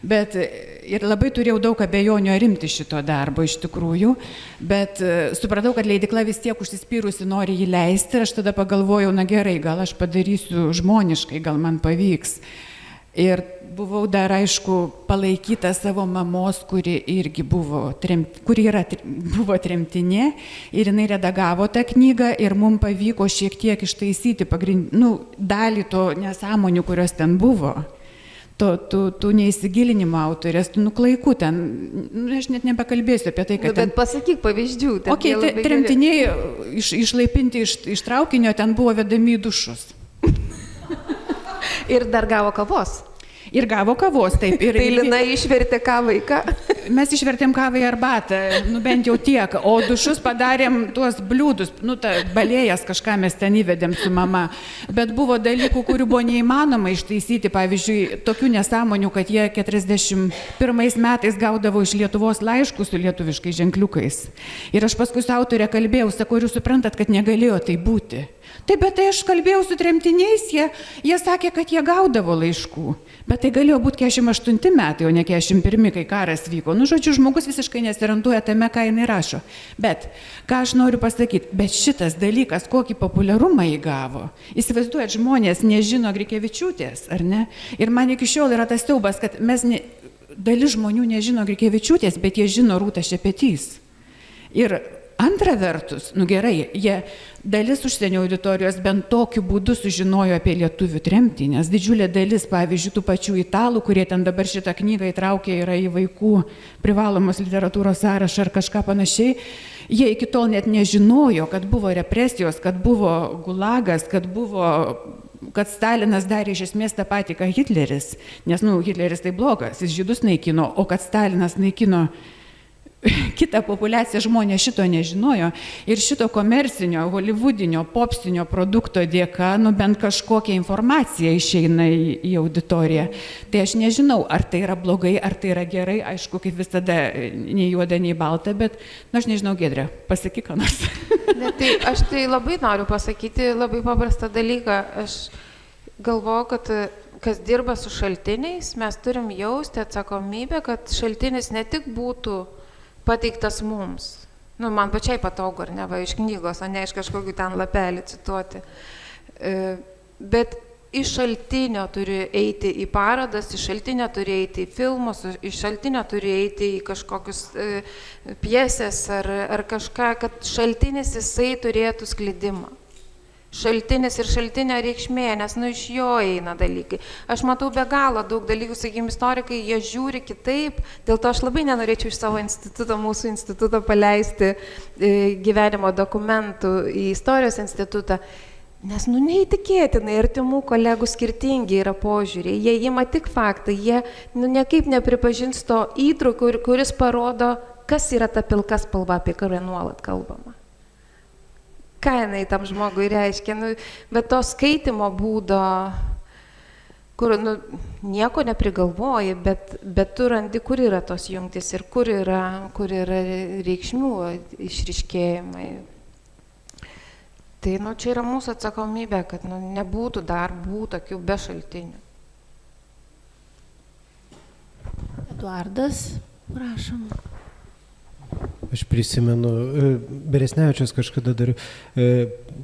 bet ir labai turėjau daug abejonių ar imti šito darbo iš tikrųjų, bet supratau, kad leidykla vis tiek užsispyrusi nori jį leisti ir aš tada pagalvojau, na gerai, gal aš padarysiu žmoniškai, gal man pavyks. Ir buvau dar, aišku, palaikyta savo mamos, kuri irgi buvo tremtinė ir jinai redagavo tą knygą ir mums pavyko šiek tiek ištaisyti dalį to nesąmonių, kurios ten buvo. Tu neįsigilinimo autorės, tu nuklaiku ten, aš net nebekalbėsiu apie tai, kad... Bet pasakyk pavyzdžių. Ok, tremtiniai išlaipinti iš traukinio ten buvo vedami į dušus. Ir dar gavo kavos. Ir gavo kavos, taip. Tai Lina išvertė kavą į ką? Mes išvertėm kavą į arbatą, bent jau tiek, o dušus padarėm tuos bliūdus, balėjas kažką mes ten įvedėm su mama. Bet buvo dalykų, kurių buvo neįmanoma ištaisyti, pavyzdžiui, tokių nesąmonių, kad jie 41 metais gaudavo iš Lietuvos laiškus su lietuviškais ženkliukais. Ir aš paskui su autorė kalbėjau, sakau, jūs suprantat, kad negalėjo tai būti. Taip, bet tai aš kalbėjau su tremtiniais, jie sakė, kad jie gaudavo laiškų, bet tai galėjo būti 48 metai, o ne 41, kai karas vyko. Žodžiu, žmogus visiškai nesirantuoja tame, ką jinai rašo. Bet, ką aš noriu pasakyti, bet šitas dalykas, kokį populiarumą įgavo. Įsivaizduojat, žmonės nežino Grikevičiūtės, ar ne? Ir man iki šiol yra tas siaubas, kad dalis žmonių nežino Grikevičiūtės, bet jie žino Rūtą Šepetys. Ir antra vertus, gerai, dalis užsienio auditorijos bent tokiu būdu sužinojo apie lietuvių tremtį, nes didžiulė dalis, pavyzdžiui, tų pačių italų, kurie ten dabar šitą knygą įtraukė, yra į vaikų privalomos literatūros sąrašą ar kažką panašiai, jie iki tol net nežinojo, kad buvo represijos, kad buvo gulagas, kad Stalinas darė iš esmės tą patį, ką Hitleris, nes, Hitleris tai blogas, jis žydus naikino, o kad Stalinas naikino kitą populiaciją, žmonės šito nežinojo ir šito komercinio, holivudinio, popsinio produkto dėka, bent kažkokia informacija išeina į auditoriją. Tai aš nežinau, ar tai yra blogai, ar tai yra gerai, aišku, kaip visada, nei juoda, nei balta, bet, aš nežinau, Giedrė, pasakyk ką nors. Tai aš tai labai noriu pasakyti labai paprastą dalyką. Aš galvoju, kad kas dirba su šaltiniais, mes turim jausti atsakomybę, kad šaltinis ne tik būtų pateiktas mums. Man pačiai patogu, ar ne, iš knygos, o ne iš kažkokių ten lapelį cituoti. Bet iš šaltinio turi eiti į parodas, iš šaltinio turi eiti į filmus, iš šaltinio turi eiti į kažkokius pjesės ar kažką, kad šaltinis jisai turėtų sklidimą. Šaltinis ir šaltinio reikšmė, nes iš jo eina dalykai. Aš matau be galo daug dalykų, sakykime, istorikai, jie žiūri kitaip, dėl to aš labai nenorėčiau iš savo instituto, mūsų instituto paleisti gyvenimo dokumentų į istorijos institutą. Nes, neįtikėtinai, artimų kolegų skirtingi yra požiūriai. Jie ima tik faktą, jie niekaip nepripažins to įtrūkio, kuris parodo, kas yra ta pilka spalva, apie kurią nuolat kalbama. Ką jinai tam žmogui reiškia, bet to skaitimo būdo, kur nieko neprigalvoji, bet tu randi, kur yra tos jungtis ir kur yra reikšmių išryškėjimai. Tai čia yra mūsų atsakomybė, kad nebūtų darbų tokių be šaltinių. Eduardas, prašom. Aš prisimenu, Beresnevičius kažkada dar,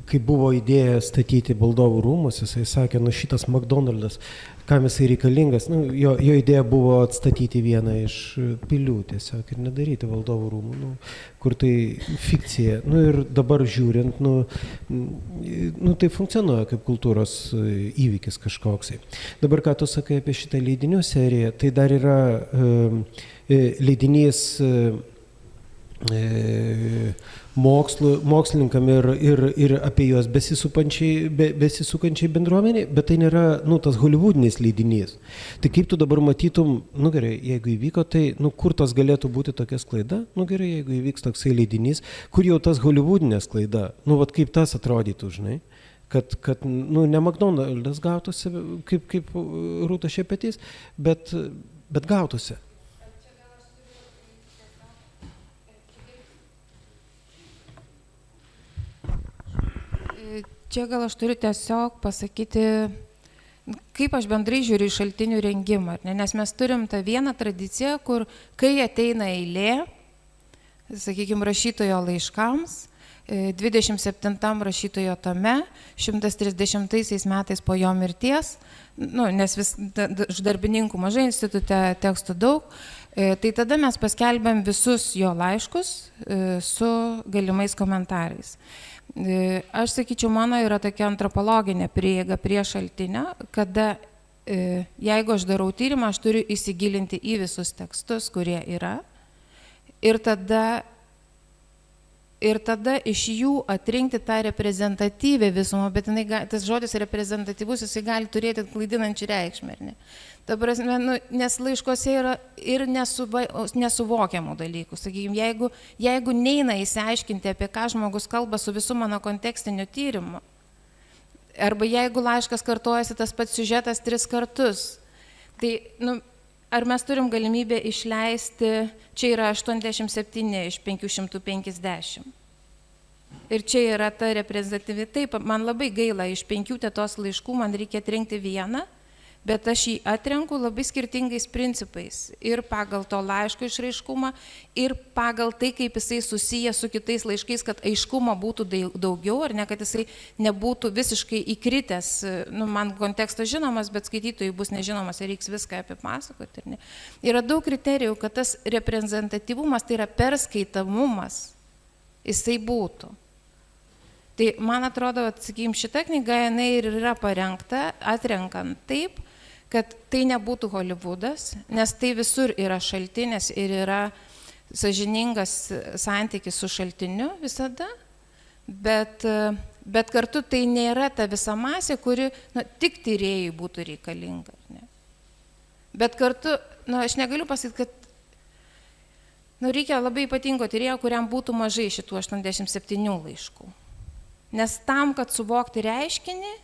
kai buvo idėja statyti Valdovų rūmus, jisai sakė, šitas McDonald's, kam jisai reikalingas, jo idėja buvo atstatyti vieną iš pilių tiesiog ir nedaryti Valdovų rūmų, kur tai fikcija. Ir dabar žiūrint, tai funkcionuoja kaip kultūros įvykis kažkoksai. Dabar, ką tu sakai apie šitą leidinių seriją, tai dar yra leidinys mokslininkam ir apie juos besisukančiai bendruomeniai, bet tai nėra, tas holivudinis leidinys. Tai kaip tu dabar matytum, gerai, jeigu įvyko, tai, kur tas galėtų būti tokia sklaida, gerai, jeigu įvyks toksai leidinys, kur jau tas holivudinė sklaida, kaip tas atrodytų, žinai, kad ne McDonald's gautųsi, kaip Rūta Šepetys, bet gautųsi. Čia gal aš turiu tiesiog pasakyti, kaip aš bendrai žiūriu į šaltinių rengimą, nes mes turim tą vieną tradiciją, kur kai ateina eilė, sakykime, rašytojo laiškams, 27 rašytojo tome, 130 metais po jo mirties, nes vis darbininkų mažai, institute tekstų daug, tai tada mes paskelbėm visus jo laiškus su galimais komentarais. Aš sakyčiau, mano yra tokia antropologinė prieiga prie šaltinio, kada jeigu aš darau tyrimą, aš turiu įsigilinti į visus tekstus, kurie yra, ir tada iš jų atrinkti tą reprezentatyvę visumą, bet tas žodis reprezentatyvus, jisai gali turėti klaidinančią reikšmę, ar ne? Ta prasme, nes laiškose yra ir nesuvokiamų dalykų. Sakykime, jeigu neina įsiaiškinti, apie ką žmogus kalba su visų mano kontekstiniu tyrimu, arba jeigu laiškas kartojasi tas pats siužetas 3 kartus, tai, ar mes turim galimybę išleisti, čia yra 87 iš 550. Ir čia yra ta reprezentatyvi, taip, man labai gaila, iš 5 tetos laiškų man reikia atrinkti vieną, bet aš jį atrenku labai skirtingais principais ir pagal to laiško išraiškumą ir pagal tai, kaip jisai susijęs su kitais laiškais, kad aiškumo būtų daugiau, ar ne, kad jisai nebūtų visiškai įkritęs, man kontekstas žinomas, bet skaitytojui bus nežinomas ir reiks viską apipasakoti. Yra daug kriterijų, kad tas reprezentatyvumas, tai yra perskaitamumas, jisai būtų. Tai man atrodo, sakykime, šita knyga jinai ir yra parengta, atrenkant taip, kad tai nebūtų Holivudas, nes tai visur yra šaltinis ir yra sąžiningas santykis su šaltiniu visada, bet kartu tai nėra ta visa masė, kuri tik tyrėjai būtų reikalinga. Ne? Bet kartu, aš negaliu pasakyti, kad reikia labai ypatingo tyrėjo, kuriam būtų mažai šitų 87 laiškų. Nes tam, kad suvokti reiškinį,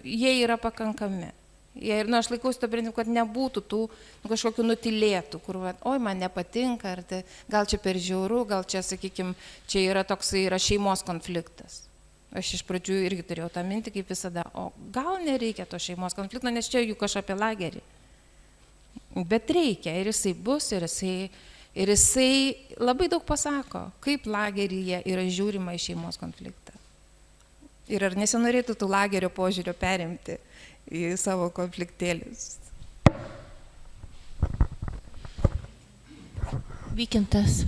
jie yra pakankami. Ir aš laikausi to principu, kad nebūtų tų kažkokių nutilėtų, kur, oi, man nepatinka, ar tai, gal čia per žiauru, gal čia, sakykime, čia yra toksai šeimos konfliktas. Aš iš pradžių irgi turėjau tą mintį, kaip visada, o gal nereikia to šeimos konflikto, nes čia juk aš apie lagerį. Bet reikia, ir jisai bus, ir jisai labai daug pasako, kaip lageryje yra žiūrima į šeimos konfliktą. Ir ar nesinorėtų tų lagerio požiūrio perimti į savo konfliktėlius. Vykintas.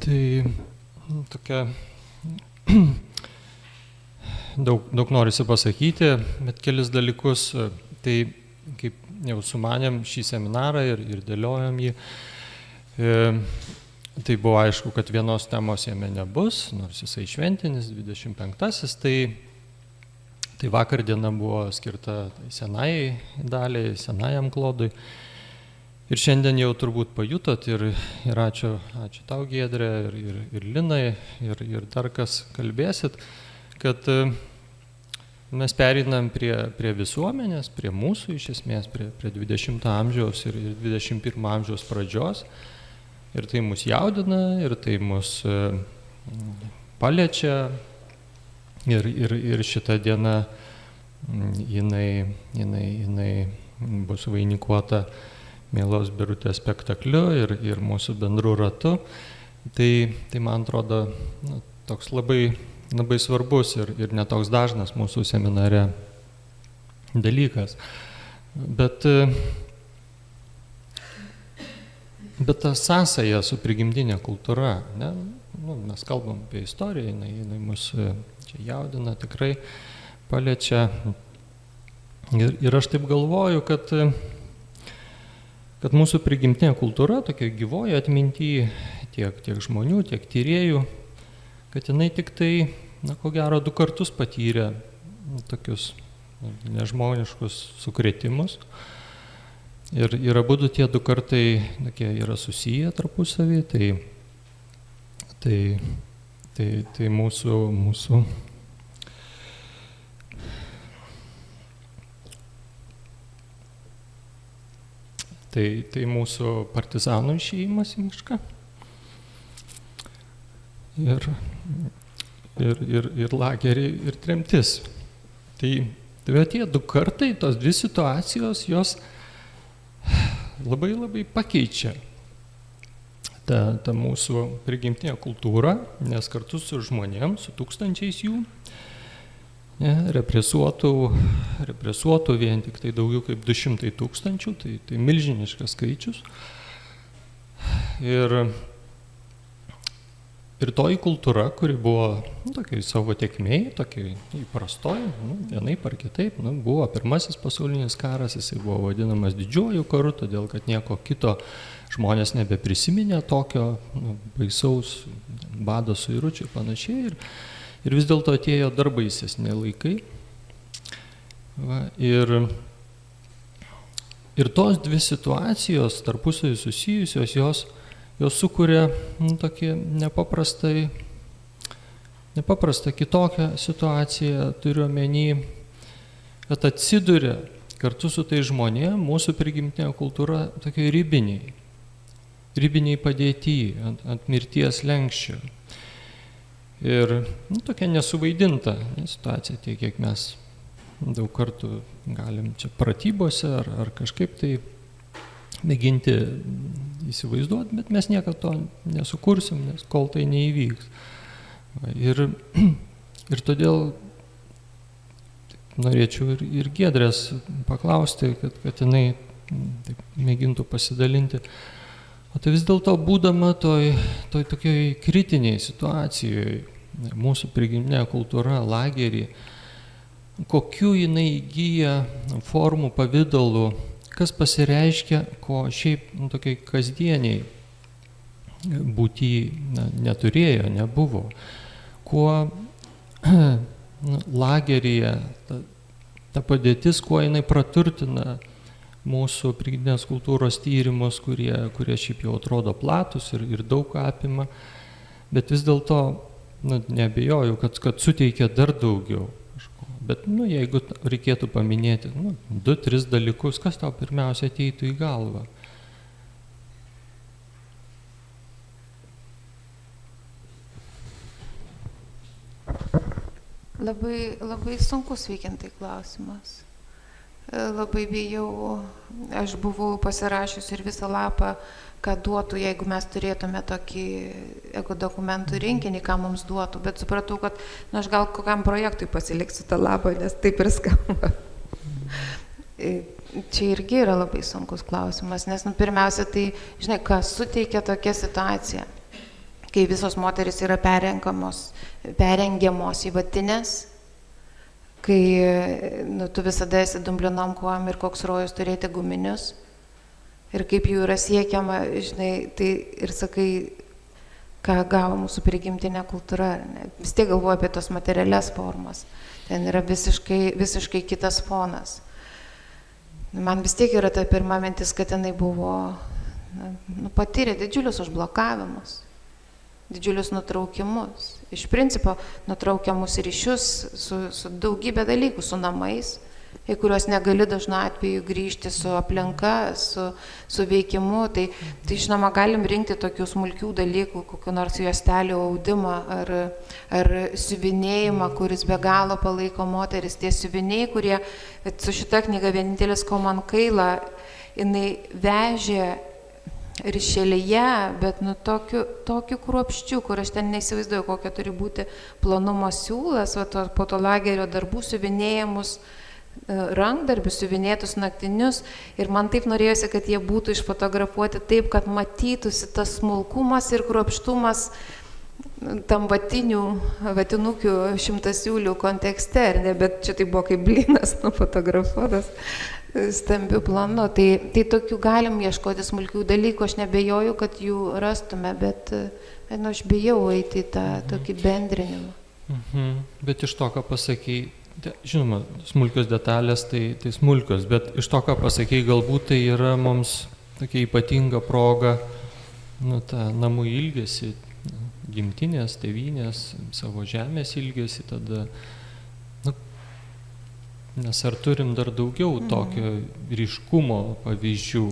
Tai tokia daug norisi pasakyti, bet kelis dalykus, tai kaip jau sumanėm šį seminarą ir dėliojom jį, tai buvo aišku, kad vienos temos jame nebus, nors jisai šventinis, 25-asis, tai vakar diena buvo skirta senai daliai, senajam klodui. Ir šiandien jau turbūt pajutot ir ačiū tau, Giedrė, ir Linai, ir dar kas kalbėsit, kad mes pereinam prie visuomenės, prie mūsų iš esmės, prie 20 amžiaus ir 21 amžiaus pradžios. Ir tai mus jaudina, ir tai mus paliečia. Ir šita diena jinai bus vainikuota Mielos Birutės spektakliu ir mūsų bendru ratu. Tai man atrodo toks labai svarbus ir netoks dažnas mūsų seminare dalykas. Bet ta sąsaja su prigimtinė kultūra, ne? Mes kalbam apie istoriją, jinai mus čia jaudina, tikrai paliečia. Ir aš taip galvoju, kad mūsų prigimtinė kultūra, tokia gyvoja atminty tiek žmonių, tiek tyrėjų, kad jinai tik tai, ko gero, 2 kartus patyrė tokius nežmoniškus sukrėtimus. Ir abudu tie 2 kartai tokie yra susiję tarpusavį, tai mūsų tai mūsų partizanų išėjimas į mišką ir lagerį ir tremtis. Tai tie 2 kartai, tos 2 situacijos, jos labai pakeičia tą mūsų prigimtinę kultūrą, nes kartu su žmonėm, su tūkstančiais jų, represuotų vien tik tai daugiau kaip 200 tūkstančių, tai milžiniškas skaičius. Ir toji kultūra, kuri buvo tokiai savo tėkmėj, tokiai įprastoj, vienaip ar kitaip, buvo Pirmasis pasaulinis karas, jisai buvo vadinamas didžiuoju karu, todėl kad nieko kito žmonės nebeprisiminė tokio baisaus bado suiručių ir panašiai. Ir vis dėlto atėjo dar baisesni laikai. Ir tos 2 situacijos tarpusavy susijusios, jos sukuria tokį nepaprastą kitokią situaciją, turiu omeny, kad atsiduria kartu su tai žmonėm mūsų prigimtinė kultūra tokiai ribiniai padėty, ant mirties slenksčio. Ir tokia nesuvaidinta situacija, tiek kiek mes daug kartų galim čia pratybose ar kažkaip tai mėginti įsivaizduoti, bet mes niekada to nesukursim, nes kol tai neįvyks. Ir todėl norėčiau ir Giedrės paklausti, kad jinai taip mėgintų pasidalinti. O tai vis dėlto būdama toj tokioj kritiniai situacijoje, mūsų prigimtinė kultūra, lagerį, kokiu jinai įgyja formų, pavidalų, kas pasireiškia, ko šiaip tokiai kasdieniai būty neturėjo, nebuvo. Kuo lageryje ta padėtis, kuo jinai praturtina mūsų prigimtinės kultūros tyrimus, kurie šiaip jau atrodo platus ir daug apima, bet vis dėlto neabejoju, kad suteikia dar daugiau. Bet jeigu reikėtų paminėti 2-3 dalykus, kas tau pirmiausia ateitų į galvą? Labai sunkus veikiantai klausimas. Labai bijau, aš buvau pasirašius ir visą lapą, ką duotų, jeigu mes turėtume tokį dokumentų rinkinį, ką mums duotų, bet supratau, kad aš gal kokiam projektui pasiliksiu tą lapą, nes taip ir skamba. Čia irgi yra labai sunkus klausimas, nes pirmiausia, tai, žinai, kas suteikia tokia situacija, kai visos moteris yra perengiamos į vatinės, kai tu visada esi dumblinom kojom ir koks rojus turėti guminius. Ir kaip jų yra siekiama, žinai, tai ir sakai, ką gavo mūsų prigimtinė kultūra. Vis tiek galvoju apie tos materialias formas. Ten yra visiškai kitas fonas. Man vis tiek yra ta pirma mintis, kad jinai buvo, patyrė didžiulius užblokavimus, didžiulius nutraukimus. Iš principo nutraukiamus ryšius su daugybė dalykų, su namais, į kuriuos negali dažnu atveju grįžti, su aplinka, su veikimu. Tai žinoma, galim rinkti tokių smulkių dalykų, kokių nors juostelių audimą ar siuvinėjimą, kuris be galo palaiko moteris. Tie siuviniai, kurie su šita knyga vienintelis, ko man gaila, jinai vežė ryšėlėje, bet tokiu kruopščiu, kur aš ten neįsivaizduoju, kokia turi būti plonumo siūlas, po to lagerio darbų siuvinėjimus, rankdarbius, siuvinėtus naktinius, ir man taip norėjosi, kad jie būtų išfotografuoti taip, kad matytųsi tas smulkumas ir kruopštumas tam vatinukių šimtasiūlių kontekste, bet čia tai buvo kaip blynas nufotografuotas stambiu planu. Tai tokių galim ieškoti smulkių dalykų, aš nebejoju, kad jų rastume, bet aš bijau eiti į tą tokį bendrinimą. Bet iš to, ką pasakei, žinoma, smulkios detalės tai smulkios, bet iš to, ką pasakei, galbūt tai yra mums tokia ypatinga proga, tą namų ilgesį, gimtinės, tėvynės, savo žemės ilgesį tada, nes ar turim dar daugiau tokio ryškumo pavyzdžių,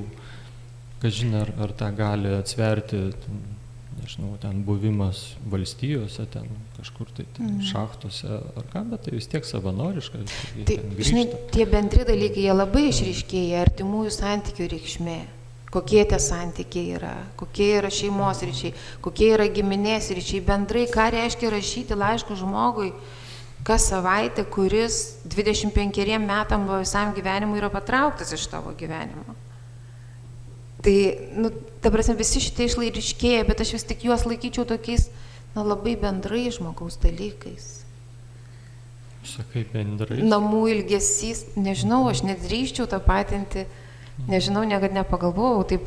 kad žinai, ar tą gali atsverti, nežinau, ten buvimas valstijose, ten kažkur tai šachtose ar ką, bet tai vis tiek savanoriška. Tai, žinai, tie bendri dalykai, jie labai išryškėja, artimųjų santykių reikšmė. Kokie tie santykiai yra, kokie yra šeimos ryšiai, kokie yra giminės ryšiai, bendrai, ką reiškia rašyti laiškų žmogui kas savaitę, kuris 25 metam visam gyvenimui yra patrauktas iš tavo gyvenimo. Tai, ta prasme, visi šitie išlaiškėja, bet aš vis tik juos laikyčiau tokiais, labai bendrai žmogaus dalykais. Sakai bendrai. Namų ilgesys, nežinau, aš nedrįščiau tą patinti, nežinau, niekad nepagalvojau taip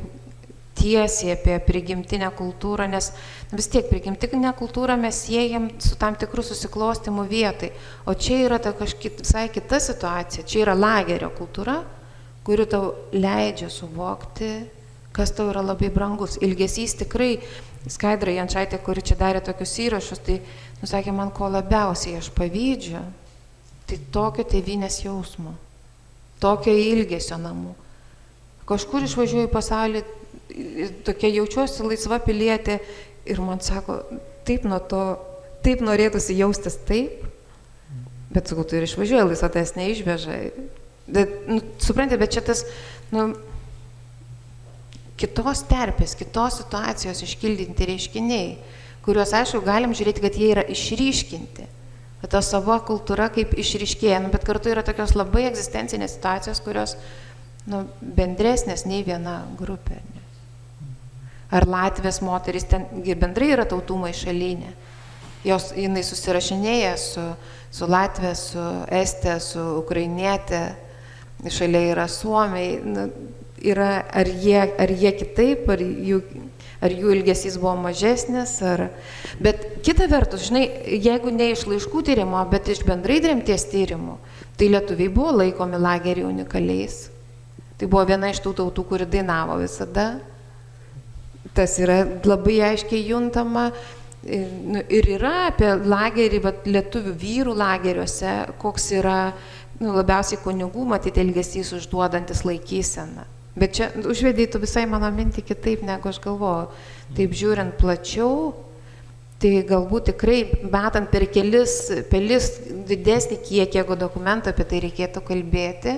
tiesiai apie prigimtinę kultūrą, nes vis tiek prigimtinę kultūrą mes siejam su tam tikrų susiklostymų vietai, o čia yra ta visai kita situacija, čia yra lagerio kultūra, kuri tau leidžia suvokti, kas tau yra labai brangus. Ilgesys tikrai, Skaidra Jančaitė, kuri čia darė tokius įrašus, tai nusakė man, ko labiausiai aš pavydžiu, tai tokio tėvynės jausmo, tokio ilgesio namų. Kažkur išvažiuoju į pasaulį, tokia jaučiuosi laisva pilietė ir man sako, taip nuo to, taip norėtųsi jaustis taip, bet sakau, tu ir išvažiuoji, laisva tas neišveža. Suprantate, bet čia tas, kitos terpės, kitos situacijos iškildinti reiškiniai, kuriuos, aišku, galim žiūrėti, kad jie yra išryškinti. Bet ta savo kultūra kaip išryškėja, bet kartu yra tokios labai egzistencinės situacijos, kurios bendresnės nei viena grupė. Ar Latvijos moteris, ten bendrai yra tautų maišalinė. Jinai susirašinėja su Latvija, su Estė, su Ukrainietė, šalia yra Suomiai. Ar jie kitaip, ar jų ilgesys buvo mažesnis, Bet kita vertus, žinai, jeigu ne iš laiškų tyrimo, bet iš bendrai tremties tyrimų, tai lietuviai buvo laikomi lageriai unikaliais. Tai buvo viena iš tų tautų, kuri dainavo visada. Tas yra labai aiškiai juntama. Ir yra apie lagerį, lietuvių vyrų lageriuose, koks yra labiausiai kunigų, matyti ilgesys užduodantis laikyseną. Bet čia užvedėtų visai mano mintį kitaip, negu aš galvoju. Taip žiūrint plačiau, tai galbūt tikrai metant per kelis didesnį kiekį, jeigu dokumentų apie tai reikėtų kalbėti,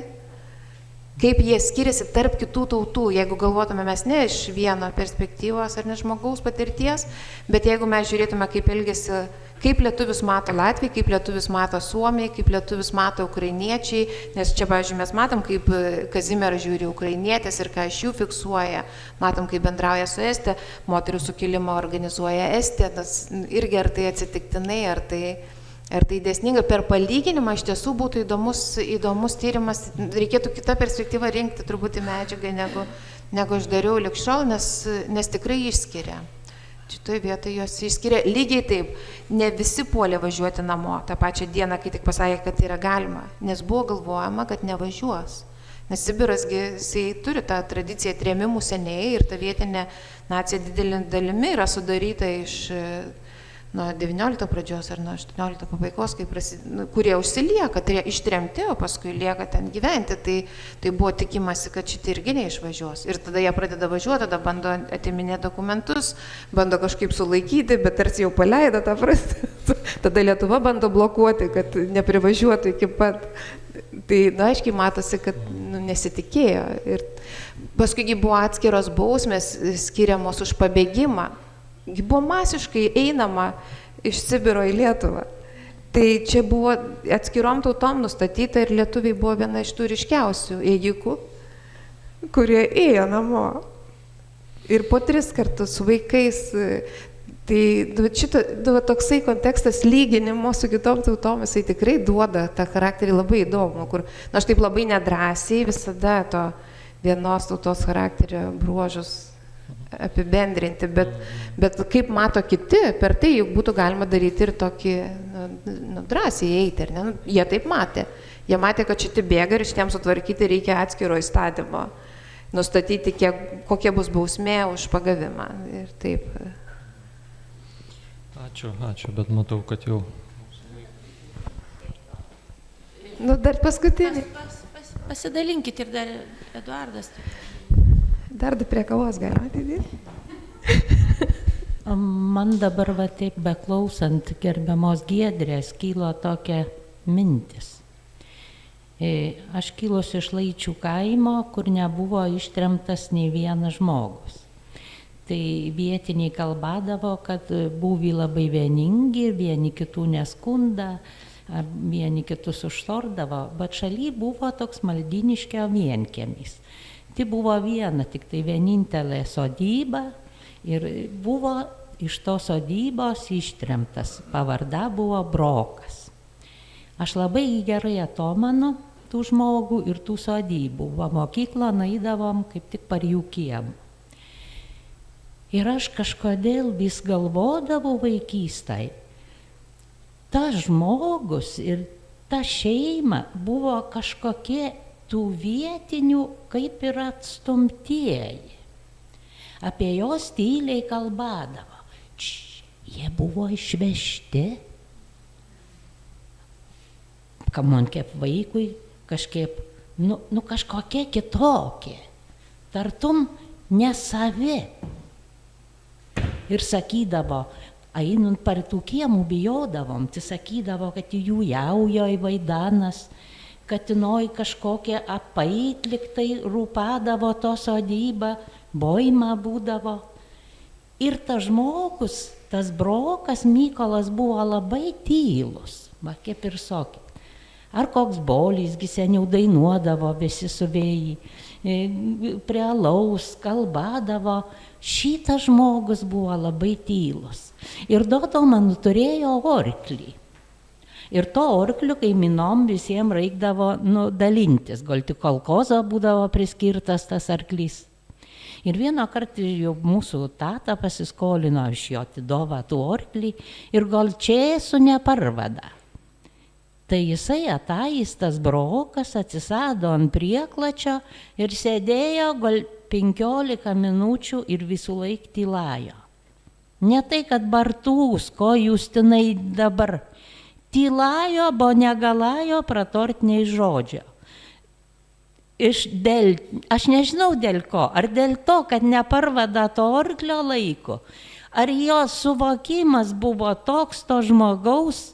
kaip jie skiriasi tarp kitų tautų, jeigu galvotume mes ne iš vieno perspektyvos ar ne žmogaus patirties, bet jeigu mes žiūrėtume, kaip elgesi, kaip lietuvius mato Latviai, kaip lietuvius mato Suomiai, kaip lietuvius mato ukrainiečiai, nes čia, pavyzdžiui, mes matom, kaip Kazimieras žiūri ukrainietės ir ką iš jų fiksuoja, matom, kaip bendrauja su Estė, moterų sukilimą organizuoja Estė, irgi ar tai atsitiktinai, ar tai dėsninga. Per palyginimą iš tiesų būtų įdomus tyrimas, reikėtų kitą perspektyvą rinkti truputį medžiagą, negu aš dariau lig šiol, nes tikrai išskiria. Šitoje vietoje jos išskiria lygiai taip. Ne visi puolė važiuoti namo tą pačią dieną, kai tik pasakė, kad tai yra galima, nes buvo galvojama, kad nevažiuos. Nes Sibirasgi, jisai turi tą tradiciją trėmimų seniai ir ta vietinė nacija didelė dalimi yra sudaryta iš nuo 19 pradžios ar nuo 18 pabaigos, kurie užsilieka, ištremti, o paskui lieka ten gyventi. Tai buvo tikimasi, kad šitie irgi neišvažiuos. Ir tada jie pradeda važiuoti, tada bando atiminėti dokumentus, bando kažkaip sulaikyti, bet tarsi jau paleido tą prasme. Tada Lietuva bando blokuoti, kad neprivažiuotų iki pat. Tai aiškiai matosi, kad nesitikėjo. Ir paskui buvo atskiros bausmės skiriamos už pabėgimą. Buvo masiškai einama iš Sibiro į Lietuvą. Tai čia buvo atskirom tautom nustatyta ir lietuviai buvo viena iš tų ryškiausių ėjikų, kurie ėjo namo. Ir po 3 kartus su vaikais. Tai toksai kontekstas lyginimo su kitom tautom, jisai tikrai duoda tą charakterį labai įdomų, kur aš taip labai nedrąsiai visada to vienos tautos charakterio bruožus apibendrinti, bet kaip mato kiti, per tai juk būtų galima daryti ir tokį drąsiai eiti, ar ne? Jie taip matė. Jie matė, kad šitie bėga ir šitiems sutvarkyti reikia atskiro įstatymo, nustatyti, kokia bus bausmė už pagavimą. Ir taip. Ačiū, bet matau, kad jau... Dar paskutinį. Pasidalinkit ir dar Eduardas. Dar prie kavos galima atidėti. Man dabar taip beklausant gerbiamos Giedrės kylo tokia mintis. Aš kilus iš Laičių kaimo, kur nebuvo ištremtas nei vienas žmogus. Tai vietiniai kalbadavo, kad buvo labai vieningi, vieni kitų neskunda, vieni kitus užtordavo, bet šaly buvo toks Maldiniškio vienkiemis. Tai buvo viena, tik tai vienintelė sodyba ir buvo iš tos sodybos ištremtas, pavarda buvo Brokas. Aš labai gerai atomanu tų žmogų ir tų sodybų. Mokyklą naidavom kaip tik par jų kiemą. Ir aš kažkodėl vis galvodavau vaikystai, tas žmogus ir ta šeima buvo kažkokie tų vietinių kaip ir atstumtieji. Apie jos tyliai kalbadavo. Jie buvo išvežti. Kamon kaip vaikui kažkaip, kažkokie kitokie. Tartum nesavi. Ir sakydavo, einant par tų kiemų bijodavom, tai sakydavo, kad jų jaujo į Vaidanas, kad jinoj kažkokie apait liktai rūpadavo to sodybą, boima būdavo. Ir tas žmogus, tas Brokas Mykolas buvo labai tylus, va kaip ir sakė. Ar koks bolysgi seniau dainuodavo visi suvėjai, prie alaus kalbadavo, šitas žmogus buvo labai tylus. Ir doto man turėjo orklį. Ir to orkliu kaiminom visiems reikdavo dalintis, gal tik kolkozo būdavo priskirtas tas arklys. Ir vieną kartą jau mūsų tata pasiskolino iš jo atidovą tų orklį ir gal čia su neparvada. Tai jisai atais, tas Brokas, atsisado ant prieklačio ir sėdėjo gal 15 minučių ir visų laik tylajo. Ne tai, kad Bartūs, ko Justinai dabar, tylajo, bo negalajo pratort nei žodžio. Aš nežinau dėl ko, ar dėl to, kad neparvada to orklio laiko, ar jo suvokimas buvo toks to žmogaus,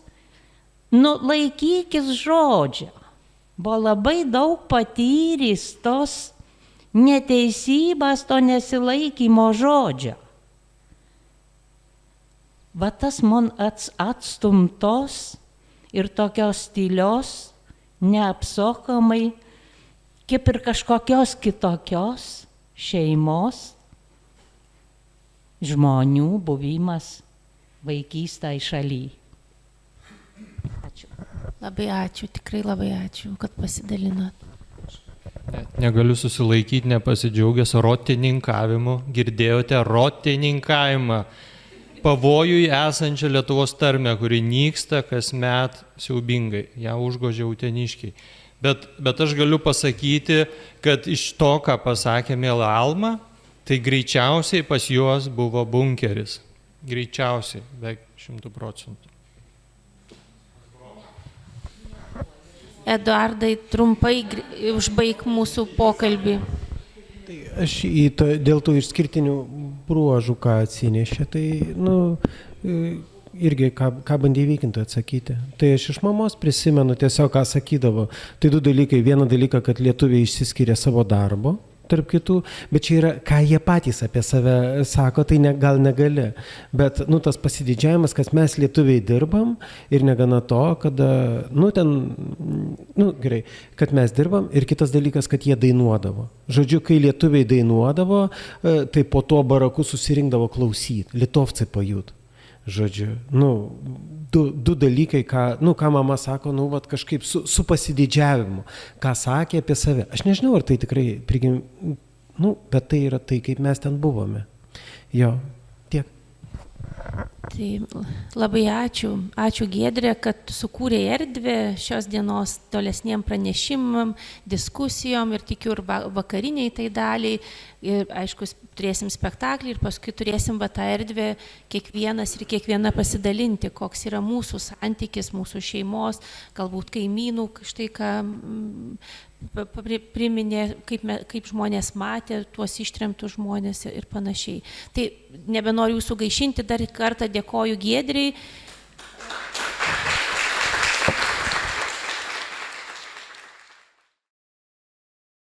laikykis žodžio. Buvo labai daug patyrys tos neteisybės, to nesilaikymo žodžio. Va tas man atstumtos ir tokios tylios, neapsokomai, kaip ir kažkokios kitokios šeimos, žmonių buvimas vaikystėj šaly. Ačiū. Labai ačiū, tikrai labai ačiū, kad pasidalinot. Negaliu susilaikyti nepasidžiaugęs rotininkavimu. Girdėjote rotininkavimą. pavojui esančią Lietuvos tarmę, kuri nyksta kasmet siaubingai, ją užgožia uteniškiai. Bet aš galiu pasakyti, kad iš to, ką pasakė mėla Alma, tai greičiausiai pas juos buvo bunkeris. Greičiausiai, beveik 100%. Eduardai, trumpai užbaig mūsų pokalbį. Tai aš dėl tų išskirtinių bruožų, ką atsinešė, tai, irgi, ką bandė įveikinti atsakyti. Tai aš iš mamos prisimenu tiesiog, ką sakydavo. Tai du dalykai. Vieną dalyką, kad lietuviai išsiskiria savo darbo, tarp kitų, bet čia yra, ką jie patys apie save sako, tai gal negali. Bet, tas pasididžiavimas, kad mes lietuviai dirbam ir negana to, kada, gerai, kad mes dirbam ir kitas dalykas, kad jie dainuodavo. Žodžiu, kai lietuviai dainuodavo, tai po to baraku susirinkdavo klausyti, litovcai pajūt. Žodžiu, du dalykai, ką mama sako, kažkaip su pasididžiavimu, ką sakė apie save. Aš nežinau, ar tai tikrai bet tai yra tai, kaip mes ten buvome. Jo, tiek. Tai labai ačiū. Ačiū Giedrė, kad sukūrė erdvę šios dienos tolesniem pranešimam, diskusijom ir tikiu ir vakariniai tai daliai. Ir aišku, turėsim spektaklį ir paskui turėsim tą erdvę kiekvienas ir kiekviena pasidalinti, koks yra mūsų santykis, mūsų šeimos, galbūt kaimynų, štai ką priminė, kaip žmonės matė tuos ištremtus žmonės ir panašiai. Tai nebenoriu jūsų gaišinti, dar kartą dėkoju Giedrei